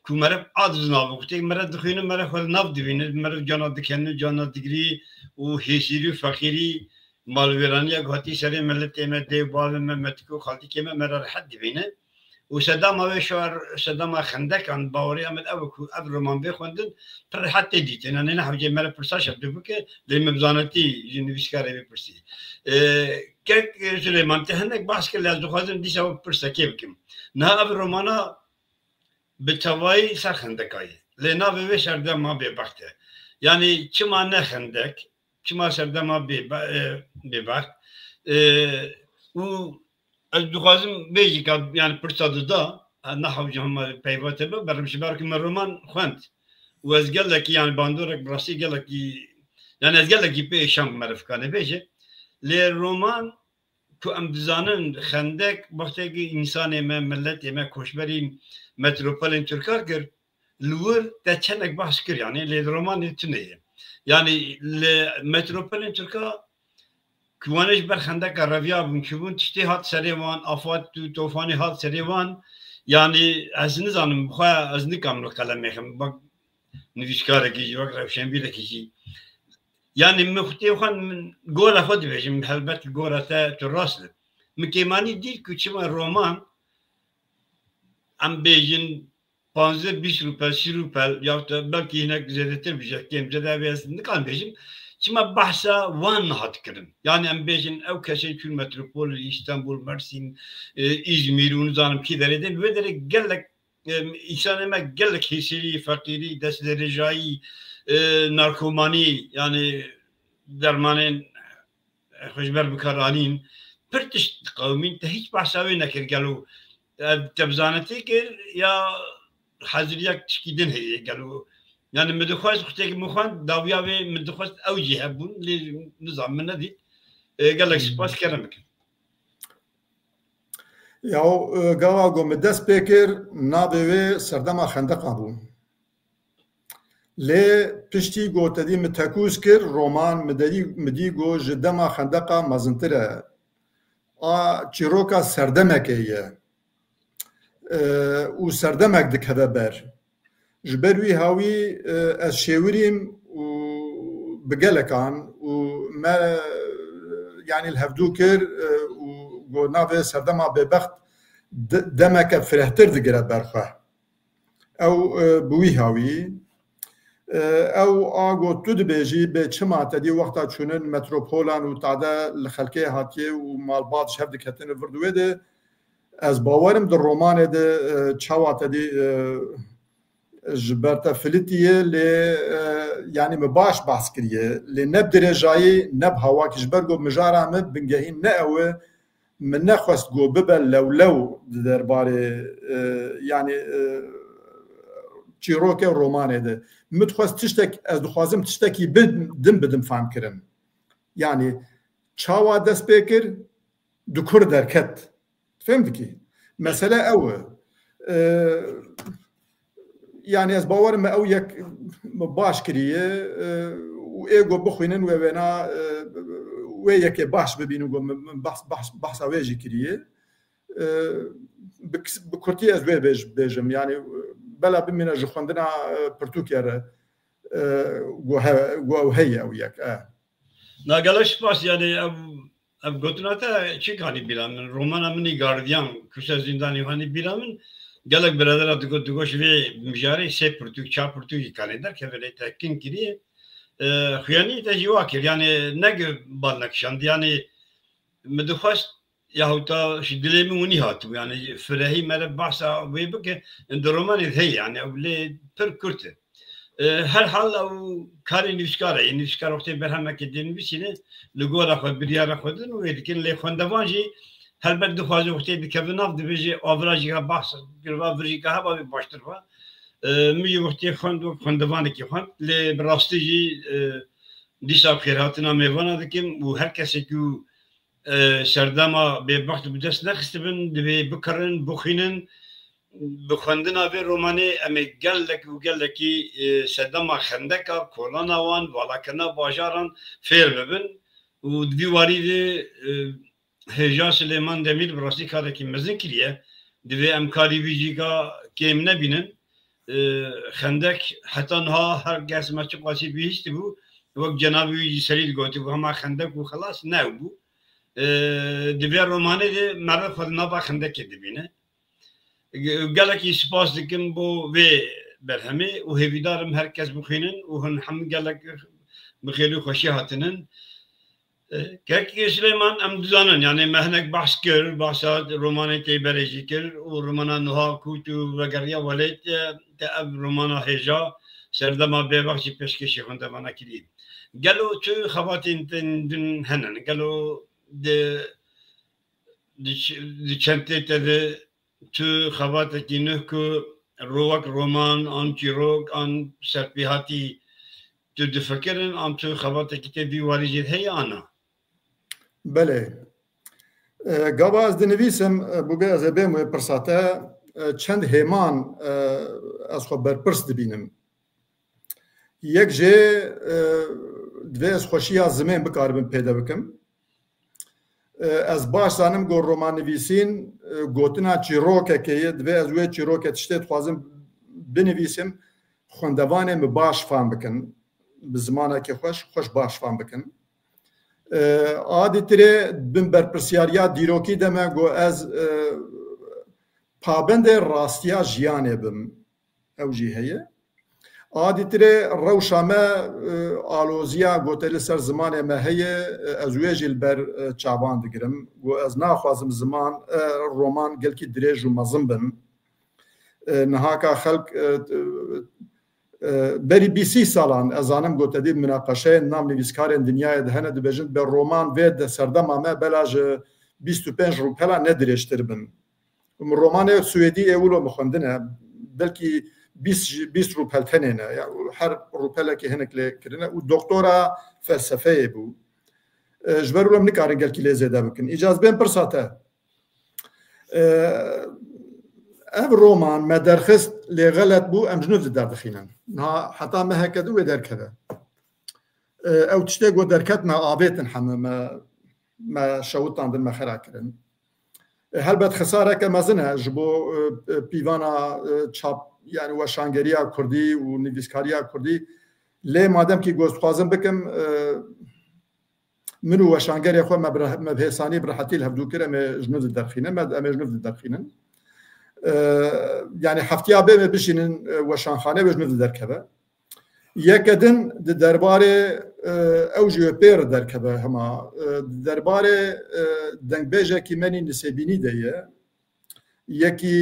[SPEAKER 1] کو مرف عادز نابوختی مرف دخینه مرف خود ناب دوینه مرف جانا دکنه جانا دیگری و هیسیری فقیری مالویرانی گهاتی سری ملت ایمه دیو باو ممتکو خالتی که مرف راحت دوینه و صدام اوه شوار صدام خندق آن باوری آمد او کو اب رومان بخوندن پر راحت دیدن یعنی نه حوجه مرف پرساش دو که لیم بزانتی جنویسکاری بپرسی که سلیمان تهنگ باز که لازم خواهیم دیشا و پرسکی بکیم نه اب رومانا به توایی سر خندکایی لینا به شرده ما ببخته یعنی چما نه خندک چما شرده ما ببخت و از دخوازم بیجی که یعنی پرساده دا نه حوجه همه پیواته با برمش بارک من رومان خوند و از گلکی یعنی باندورک براسی گلکی یعنی از گلکی پیشم مرفکانه بیجه لی رومان که ام بزانن خندق وقتی که انسان ما ملت ما کوشبری متروپولین ترکار کرد لور تچنک بحث کرد یعنی لی رومان تنیه یعنی لی متروپولین ترکا کوانش بر خندق رویا بون که بون تشتی هات سریوان آفات توفانی هات سریوان یعنی از نزانم بخواه از نکامل قلم میخم با نویسکاره کیجی وقت روشن بیده کیجی yani muhtemelen gora خود بهشیم البته گورا تا راست مکیمانی دید که چما رومان ام بیجن 15-20 روپل 30 روپل یا belki yine زیادتر بیشه که امزده بیست نکان بیشیم چما بحثا وان نهاد کردن yani ام بیجن او کسی چون متروپول İstanbul Mersin İzmir اون زانم کی دارید و در گلک انسان ما گلک حسیری فقیری دست درجایی نارکومانی yani dermanın خوشبر بکارانین پرتش قومین تا هیچ بحثاوی نکر گلو تبزانتی کر یا حضریک تشکیدن هیه گلو yani مدخواست وقتی که مخوان داویاوی مدخواست اوجی هبون لی نظام من ندید گلک سپاس کرم بکن
[SPEAKER 2] یا گاوا گو مدست بکر نابوی سردما خندقا بون لی پشتی گوتدی متکوز کر رومان مدی گو جدما خندقا مزنتره چیروکا سردمه که یه و سردەمێک دکەوە بەر ji ber wî hawî ez şêwirîm û bi gelekan û me yanî li hevdû kir û got navê serdema bêbext demeke firehtir digire ber xwe ew bi wî hawî ew a got tu dibêjî bê çima tedî wexta çûnin metropolan û tade li xelkê hatiye û malbat ji hev diketin vir wê de ez bawerim di romanê de çawa tedî ji ber te filîtiye lê yanî me baş behs kiriye lê ne bi dirêjayî ne bi hewakî ji ber got mijara me bingehîn ne ew e min nexwest got bibe lewlew di derbarê yanî çîrokê romanê de min dixwest tiştek ez dixwazim tiştekî din bidim famkirin yanî çawa dest pê kir di kur derket fêm dikî mesele ew e yani ez bawerim me ew yek baş kiriye û ê got bixwînin wê wêna wê yekê baş bibîn û got behsa wê jî kiriye bi kurtî ez wê bêjim yani bela bimîne ji xwendina pirtûkê re got ew heye ew yek
[SPEAKER 1] Nageleş spas yani ev gotina te çi kanî bîra min romana minî gardiyan kuşa zindanî hanî bîra min gelek biradera digoş vê mijarê sê pirtûk ça pirtûkî kanê derkeve tekin kiriye xuyanî te jî wa kir yani ne bal nekişand yani min dixwest yahûta ji dilê min winî hatibû yani firehî mere behsa wê bike di romanê heye yani ew lê pir kurt e her hal ew karê nivîskar e nivîskar wextê berhemekê dinivîsîne li gora xwe biryara xwe din û wê dikin lê xwendevan jî helbet dixwaze wextê dikevin nav dibêje avra jî behs girva vir jî heva wê baştir va min jî wextê xwend wek xwendevanekî xwend lê bi rastî jî dîsa xêrhatina mêvana dikim û her kesekî û serdema bêbext bi dest nexistibin divê bikirin bixwînin bi xwendina vê romanê em ê gelek û gelekî serdema xendeka kolana wan valakirina bajaran fêr bibin û di vî warî de Hêja Silêman Demîr bi rastî karekî mezin kiriye divê em karî wî jî kêm nebînin xendek heta niha her kes me çi qasî bihîştî bû wek cenabî wî jî serî digotî bû hema xendek û xelas ne bû di vê romanê de mere xwe di nava xendekê dibîne gelekî spas dikim bo vê berhemê û hêvîdarim her kes bixwînin û hûn hemû gelek bi xêr û xweşî hatinin Kerkî Silêman em dizanin yani me hinek behs kir behsa romanê tê berê jî kir û romana niha kût û vegeriya welê te ev romana hêja serdema bêbext jî pêşkêşî xwendevana kiriye gelo çi xebatên din henin gelo di çentê te de çi xebatekî nûh ku rowek roman an çîrok an serpêhatî tu difikirin an çi xebatekî te vî warî jî heye ana
[SPEAKER 2] Belê gava ez dinivîsim bû bê ez ê bêm wê pirsate çend hêman ez xwe berpirs dibînim yek jê divê ez xweşiya zimên bikaribim pêde bikim ez baş zanim got romanivîsîn gotina çîrokekê ye divê ez wê çîrokê tiştê dixwazim binivîsim xwendevanê min baş fam bikin bi zimanekê xweş baş fam bikin adîtirê bin berpirsyariya dîrokî de me got ez pabendê rastiya jiyanê bim ew jî heye adîtirê rewşa me aloziya gotê li ser zimanê me heye ez wê jî li ber çavan digirim got ez naxwazim ziman roman gelkî dirêj û mezin bin nihaka xelk berî bîsî salan ez zanim gotedî minaqeşeyên nam nivîskarên dinyayê de hene dibêjin be roman vê de serdema me bela ji 25 rûpela ne dirêjtir bin romanê Swêdî êwilo mixwendine belkî 20 rûpel tenê ne her rûpelekê hinek lê kirine û doktora felsefeyê bû ji ber wî em nikarin gelkî lê zêde bikin îcaz bên pirsa te ev roman me derxist lê xelet bû em ji nû derdixînin niha heta me heke wê derkeve ew tiştê got derket me avêtin heme me şewitandin me xera kirin هەلبەت خسارێکە مەزنە ji بۆ پیڤانە چاپ یعنی وەشانگەریە کوردی و نویسکاریە کوردی لێ مادەمکی گۆزخوازم بکەم من و وەشانگەری خۆ مەبهێسانی بڕەحەتی هەفتوو کرد ئەمێ ژنۆ دەرخینن ئەمێ ژنۆ دەرخینن یعنی هەفتیا بێمێ بشینن وەشانخانە بێ ژنۆ دەرکەبە یەکەدن دەربارێ ئەو ژێ پێر دەرکەبە هەما دەربارێ دەنگبێژێکی منی نسێبینی دەیە یەکی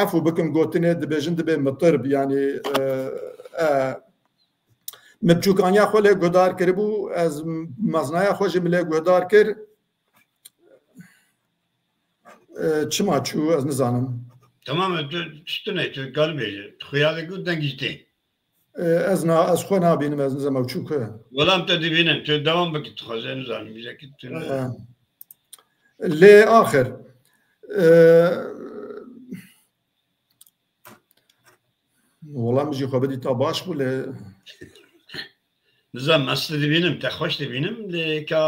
[SPEAKER 2] عفو بکەم گوتنێ دەبێژن دەبێ مترب ینی مبچووکانیا خۆ لێ گۆدار کرد بوو ئەس مەزنایە خۆشم لێ گۆدار کرد چما چوو ئەس نزانم
[SPEAKER 1] Tamam, üstüne galibece. Xuyali gud dengişti.
[SPEAKER 2] Ez xwe nabînim ez nizam ew çûk e.
[SPEAKER 1] Welam te dibînin tu devam bikî tu xweze nizanim bîzekî tu.
[SPEAKER 2] Lê axir welam jî xwe bidî ta baş bû lê
[SPEAKER 1] Nizam ez te dibînim te xweş dibînim lê ka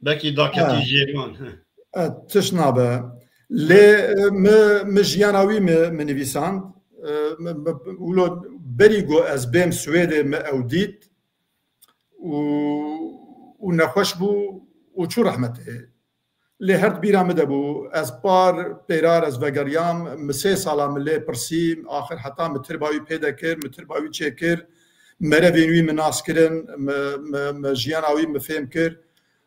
[SPEAKER 1] belkî daketî jêrîwan.
[SPEAKER 2] Tiş nabe. Lê mi jiyana wî mi nivîsand berî got ez bêm Swêdê me ew dît û nexweş bû û çû rehmetê lê her bîra me de bû ez par pêrar ez vegeriyam mi 3 sala min lê pirsî axir heta mi tirba wî pê dekir mi tirba wî çêkir merevên wî min nas kirin mi jiyana wî mi fêm kir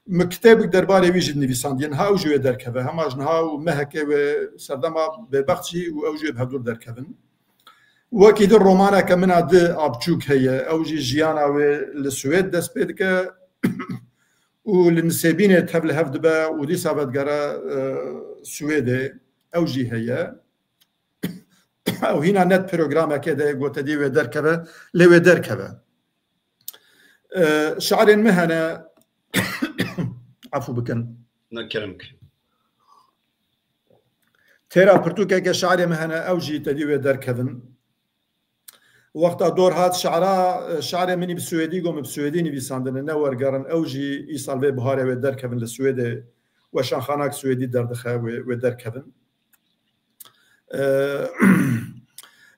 [SPEAKER 2] mi kitêbek derbarê wî jî nivîsandiye niha ew jî wê derkeve hema ji niha û mehekê wê serdema bêbexçî û ew jî wê hevdûr derkevin wekî di romaneke min a di abçûk heye ew jî jiyana wê li Swêd dest pê dike û li nisêbînê tev li hev dibe û dîsa vedgere Swêdê ew jî heye ew hîna net programekê de gotedî wê derkeve lê wê derkeve şeirên me hene عفو بکن
[SPEAKER 1] نکرم که
[SPEAKER 2] تیرا پرتوکێکە شعرێ me hene ew jî tedî wê derkevin wexta dor hat şeirê minî bi Swêdî got min bi Swêdî nivîsandine ne wergerin ew jî îsal vê biharê wê derkevin li Swêdê weşanxanak Swêdî derdixe wê derkevin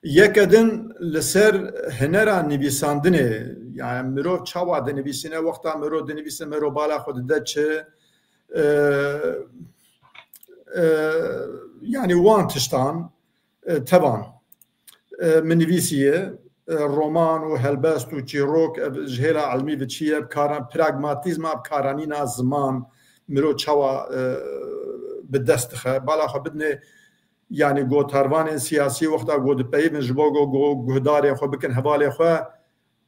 [SPEAKER 2] yekedin li ser hinera nivîsandinê yani mirov çawa dinivîsîne wexta mirov dinivîse mirov bala xwe dide çi yani wan tiştan tevan min nivîsiye roman û helbest û çîrok ji hêla elmî ve çiye pragmatîzma karanîna ziman mirov çawa bi dest dixe bala xwe bidine yani gotarvanên siyasî wexta got dipeyivin ji bo guhdarê xwe bikin hevalê xwe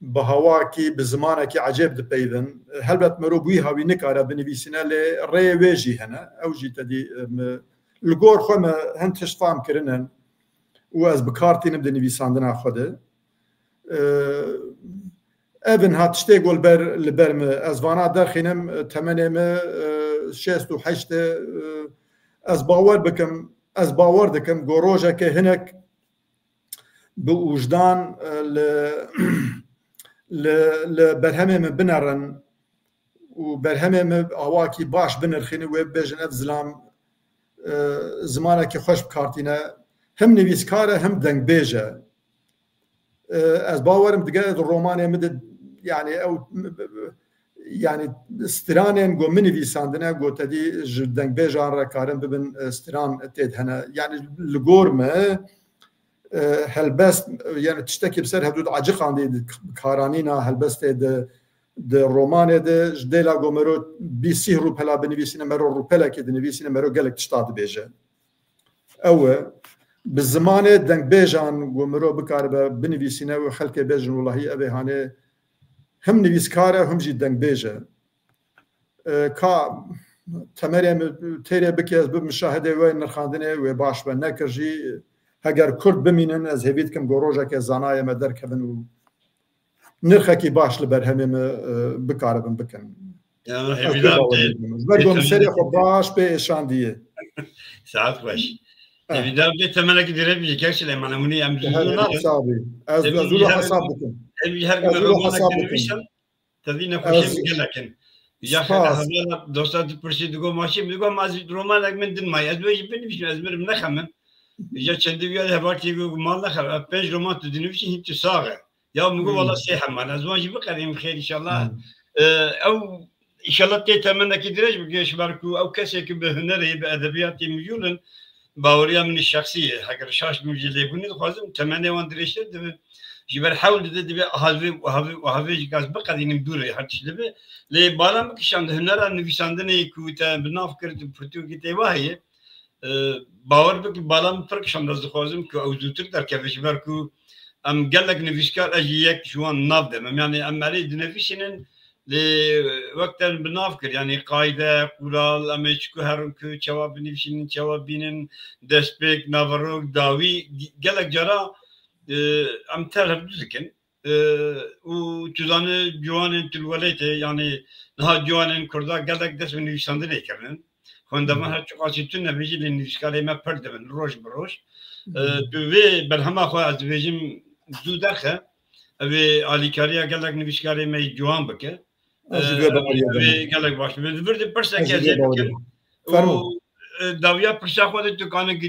[SPEAKER 2] bi hawakî bi zimanekî ecêb dipeyivin helbet mirov wî hawî nikare binivîsîne lê rêyê wê jî hene ew jî tedî li gor xwe me hin tişt fam kirinin û ez bikartînim di nivîsandina xwe de evin hat tiştê golber li ber me ez vana derxînim temenê me 68 ez bawer bikim ez bawer dikim got rojeke hinek bi ûjdan li berhemê min binerin û berhemê min awakî baş binirxînin wê bêjin ev zilam zimanekî xweş bikartîne hem nivîskar e hem dengbêj e ez bawerim dige romanê min de yani ew yani stiranên got min nivîsandine gotedî ji dengbêjan re karin bibin stiran têd hene yani li gor me helbest yani tiştekî bi ser hevdû acixandî karanîna helbestê di romanê de ji dêla got mero bîsî rûpela binivîsîne mero rûpelekê dinivîsîne mero gelek tişta dibêje ew e bi zimanê dengbêjan got mero bikaribe binivîsîne û xelkê bêjin welahî ev ê hanê hem nivîskar e hem jî dengbêj e ka temerê têrê bike ez bi müşahedê wê nirxandinê wê baş be nekir jî heger Kurd bimînin ez hêvî dikim got rojeke zanayê me derkevin û nirxekî baş li berhemê me bikaribin bikin got serê xwe baş pê êşandiye
[SPEAKER 1] saet xweş evîdar bê temenekî dirê bîjî ker Sileyman hemûnî em
[SPEAKER 2] ez zû hesab bikim
[SPEAKER 1] her gün romanek dinivîsan tedî nexweşiyê min gelekin يا أخي هذا دوستات برسي تقول ماشي بيقول ما زيد رومانك من دن ماي أزواج بنفسي أزمر بنخمم يا شندي ويا هبارتي يقول ما نخم بيج رومان تدنفسي هنت صاغة يا مقول والله صيحة ما أزواج بقديم خير إن شاء الله أو إن شاء الله تتمنى كدرج بقيش باركو أو كسيك بهنري بأدبياتي مجولا باوريا من الشخصية حق الرشاش مجلي بني خوازم تمنى واندريشت جبر حاول تدبي وهذا جاز بقدين بدوري حتى شلبه لي بالا مكشان هنرا نفيساندني كوتا بنافكر برتو كتابه باور بك بالا مفرقشان دز خوازم كو او زوتر در كفش بركو ام قالك نفيسكار اجيك شوان نافدم يعني ام علي نفيسين لوقت بنافكر يعني قاعده قرال امشكو هركو جواب نفيسين جوابين دسبيك نافروك داوي قالك جرا ام تعرف ذكن وتزاني جوان تلوليته يعني نها جوان كردا قالك دس من يساندني كرن عندما هتشقاسي تنا بيجي للنفسكاري ما برد من روش بروش بوي برهما خو از بيجم دو دخه ابي عليكاريا قالك نفسكاري ما جوان بك ابي قالك باش برد برسا كازي داويا برسا خو تو كان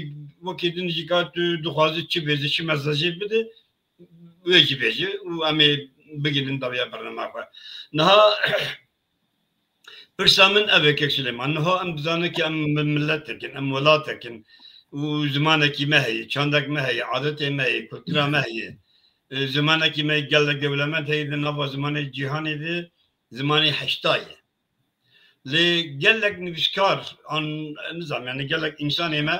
[SPEAKER 1] وكيدن جيكات دخوازي تشي بيزي شي مساجي بده ويجي بيجي وامي بجيلن داويا برنامج نها برسامن أبيك سليمان نها أم بزانك أم ملتك أم ولاتك وزمانك ما هي شاندك ما هي عادتي ما هي كلترا ما هي زمانك ما يقلق دولمات هي النظام زمان الجهاني ذي زماني حشتاية لي قالك نفسكار عن نظام يعني قالك إنساني ما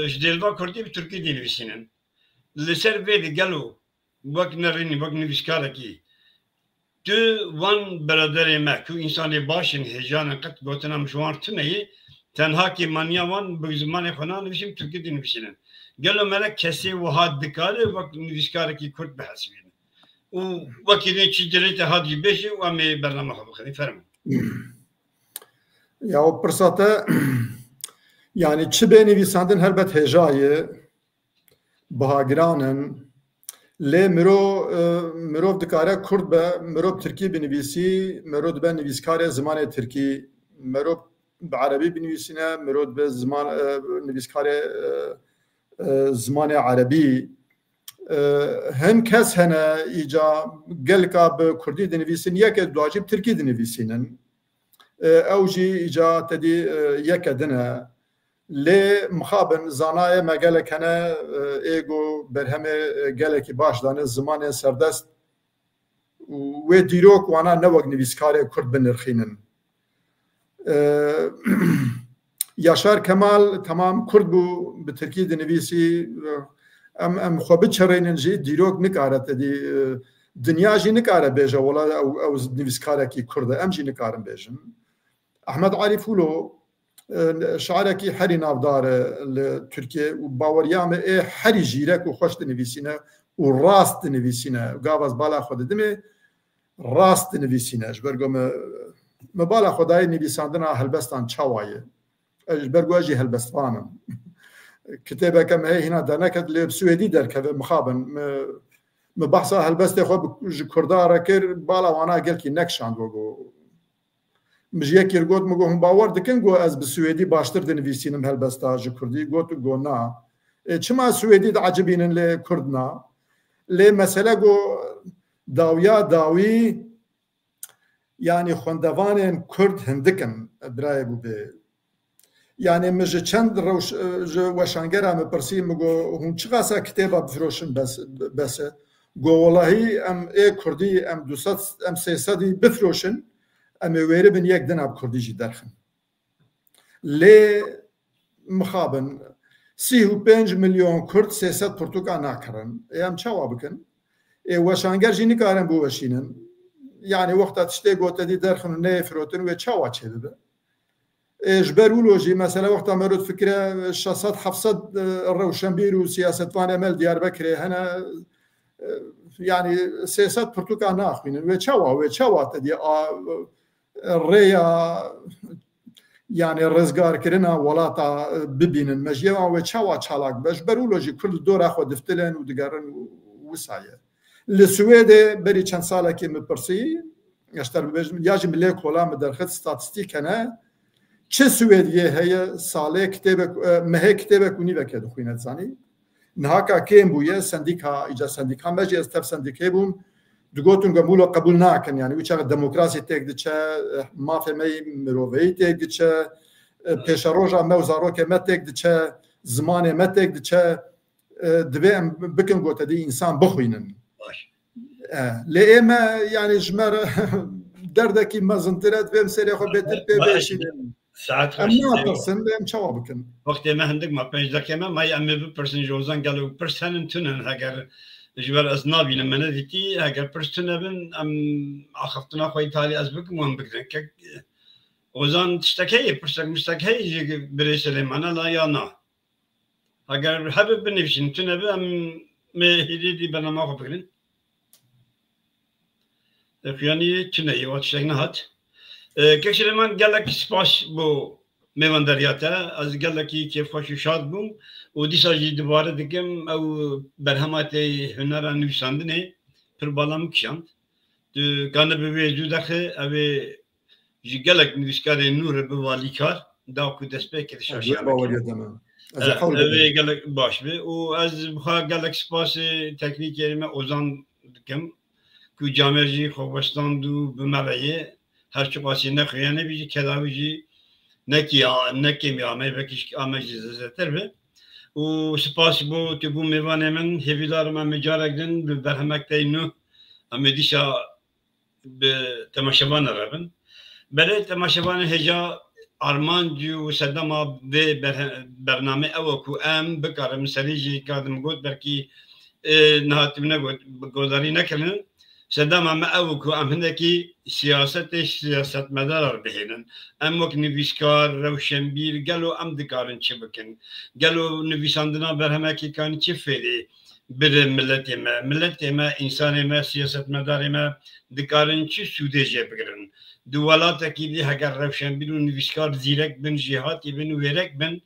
[SPEAKER 1] جديلوا كردي بتركي دي نفسينن لسر فيدي قالوا وقت نريني وقت نفسكاركي تو وان برادر ما كو إنساني باشن هجانا قد قوتنا مشوار تنهي تنها كي مانيا وان بزمان خنا نفسهم تركي دي نفسينن قالوا ملك كسي وهاد دكاري وقت نفسكاركي كرد بحسبين ووقت دي تشجريته هادي بيشي وامي برنامج خبخني فرم
[SPEAKER 2] يا برساته يعني تشبه نویساندن هلبت هجایه بهاگرانن لی مرو دکاره کرد به مرو ترکی بنویسی مرو به نویسکار زمان ترکی مرو به عربی بنویسینه مرو به زمان نویسکار زمان عربی هن کس هنه ایجا گلکا به کردی دنویسین یک دواجب ترکی دنویسینن اوجی ایجا تدی یک دنه لی مخابن زانای مگلک هنه ایگو برهمه گلکی باش دانه زمان سردست و دیروک وانا نوگ نویسکار کرد بنرخینن یاشار کمال تمام کرد بو به ترکی دنویسی ام خو بچرینن جی دیروک نکارت دی دنیا جی نکاره بیجه ولا او نویسکاره کی کرده ام جی نکارم بیجن احمد عارفولو شعرکی حری نافداره لترکیه و باوریامه حری جیرک و خوش دنویسینه و راست دنویسینه و گاواز بالا خود دمه راست دنویسینه اجبرگو مبالا خدای نویساندنا هلبستان چاوایه اجبرگو اجی هلبستوانم كتابه كم هي هنا دانكت اللي بسويدي دركه مخابن مبحثه هلبست خو كردار كر بالا وانا قالكي نكشان وگو مجيه كيرغوت مگو هم باور دكن گو از بسويدي باشتر دنويسينم هلبستا ج كردي گوت گو نا چما سويدي عجبين لكردنا لي مساله گو داويا داوي يعني خوندوان كرد هندكن براي بو به يعني مجه چند روش وشانگره مپرسی مگو هم چقاسا کتابا بفروشن بس گو والله ام ای کردی ام 200 ام 300 بفروشن ام ویره بن یک دناب کردی جی درخن لی مخابن 35 مليون کرد 300 پرتوکا ناکرن ام چاوا بکن ای وشانگر جی نکارن بو وشینن يعني وقتا تشتي گوتا دی درخن نه فروتن و چاوا چه بده جبرولوجي مثلا وقت مرود فكره 600 700 الروشنبير وسياسه وان امل ديار بكري هنا يعني سياسات برتقال ناخوين وتشاوا تدي الريا يعني الرزقار كرنا ولاتا ببين المجيا وتشاوا تشالاك باش برولوجي كل دور اخو دفتلن ودقارن وسايه السويد بري كان ساله كي مبرسي اشتر ببیجم یاجی ملی کلام درخت ستاتستیک نه چه سویدیه هی ساله کتاب مه کتاب کنی وکد خوینت زانی نهاکا کیم بویه سندیکا ایجا سندیکا مجی استف سندیکه بوم دگوتون قبول قبول ناکن يعني ويش الديمقراطية تقدتشا ما في مي مروفي تقدتشا بيشاروجا ما وزاروكا ما تقدتشا زمانه ما تقدتشا دبيم بكن قوت دي انسان بخوينن لإما يعني جمر دردكي ما زنترات فيم سيري خو بيتر بيشي
[SPEAKER 1] ساعات
[SPEAKER 2] اما تصن بهم شوابكن
[SPEAKER 1] وقت ما عندك ما بينج دكما ما يعمل برسن جوزان قالوا برسن تنن هاجر جبر أزنابي لما نديتي هاجر برستنا بن أم أخفتنا خوي تالي أزبك مهم بكرن ك وزان تشتكي برستك مشتكي يجي بريش لمانا لا يانا هاجر حبب بنفسي تنا بن ما هدي بنا ما خو بكرن يعني تنا يواتشتنا هات كشلمان قال لك سباش بو ميوان درياتا از قال لك كيف خوش شاد بوم وديسا جي دوباره دكم او برهماتي هنرا نویساندنه پر بالام کشاند تو كان بوجود دخه اوي جي قال لك نویسکار نور بوالی کار داكو دسبه كده شاشي اوي قال لك باش بي و از بخا قال لك سباس تكنيك ما اوزان دكم كو جامرجي خوبستان دو بمرعيه هرچی باسی نخویانه بیچی کداویچی نکی میامه بکیش آموزش زدتر به و سپاس بو تو بو میوانه من هیویدار من مجارکدن به برهمکته نو امدیشا به تماشاوان رابن برای تماشاوان هجا آرمانجی و صدما به برنامه اوکو ام بکارم سریجی کادم گود برکی نهاتم نگود گوداری نکنن سدام ما اوكو ام هندكي سياست مدار بهنن ام وك نويسكار روشنبير قالوا ام دكارن شبكن قالوا نويساندنا برهمكي كان تشفيري بر ملتي ما انسان ما سياست مدار ما دكارن تش سودجه بگرن دوالاتكي دي هگر روشنبير نويسكار زيرك بن جهات بن ويرك بن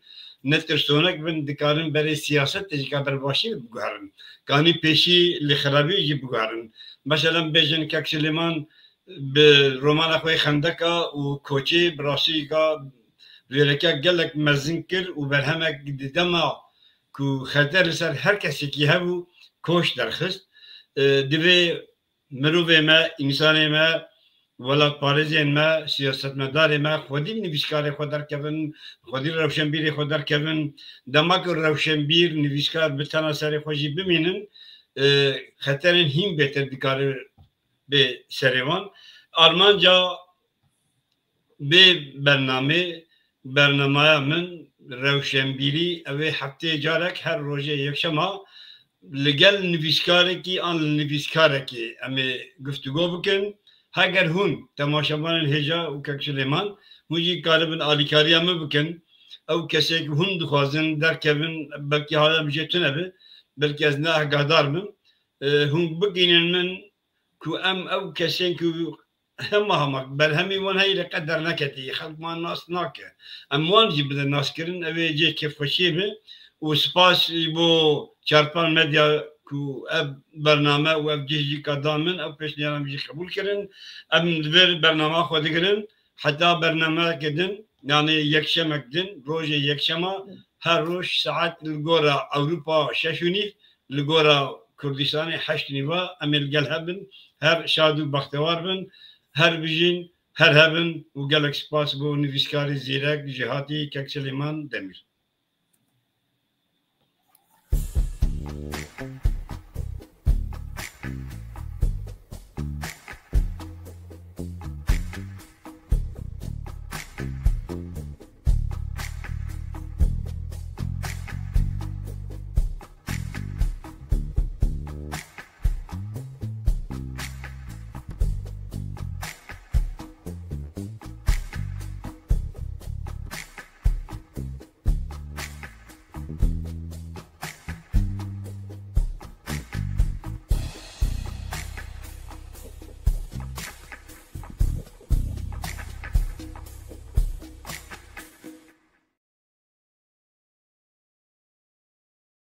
[SPEAKER 1] نترسونك بن دكارن بري سياست تجكابر باشي بگارن كاني پیشي لخرابي بگارن مثلا بيجن كاكسليمان برومان اخوي خندقه وكوتشي براسيكا ويركا قال لك مزنكر وبرهمك دما كو خطر سر هر كسي كي هبو كوش درخست دبي مروبه ما انسان ما ولا باريزين ما سياست مدار ما خودي نويسكار خودر كفن خودي روشنبير خودر كفن دماغ روشنبير نويسكار بتنا سر خوجي بمينن خطرن هیم بهتر دکاره به سریوان آرمانجا به برنامه من روشنبیری اوه هفته جارک هر روزه یک شما لگل نویسکاره کی آن نویسکاره کی امی گفتگو بکن هاگر هون تماشاوان هجا و ککسلیمان موجی کاربن آلیکاری همه بکن او کسی که هون دخوازن در کبن بلکی حالا بجتونه به بلکه از نه قدر من هم بگینن من کو ام او کسین کو همه بل همی وان هی قدر نکتی خلق ما ناس ناکه ام وان جی بده ناس کرن اوی جه کف خوشی به و سپاس بو چارپان مدیا کو اب برنامه و اب جهجی کدامن او پیش نیارم جی قبول کرن ام دور برنامه خود کرن حتی برنامه کدن yani yekşemek din roje yekşema her roş saat ligora Avrupa şeşunif ligora Kürdistan'ı haşniva amel gelhabin her şadu baktevar bin her bijin her habin u gelek spas bu nüviskari zirek cihati Kekseliman Demir.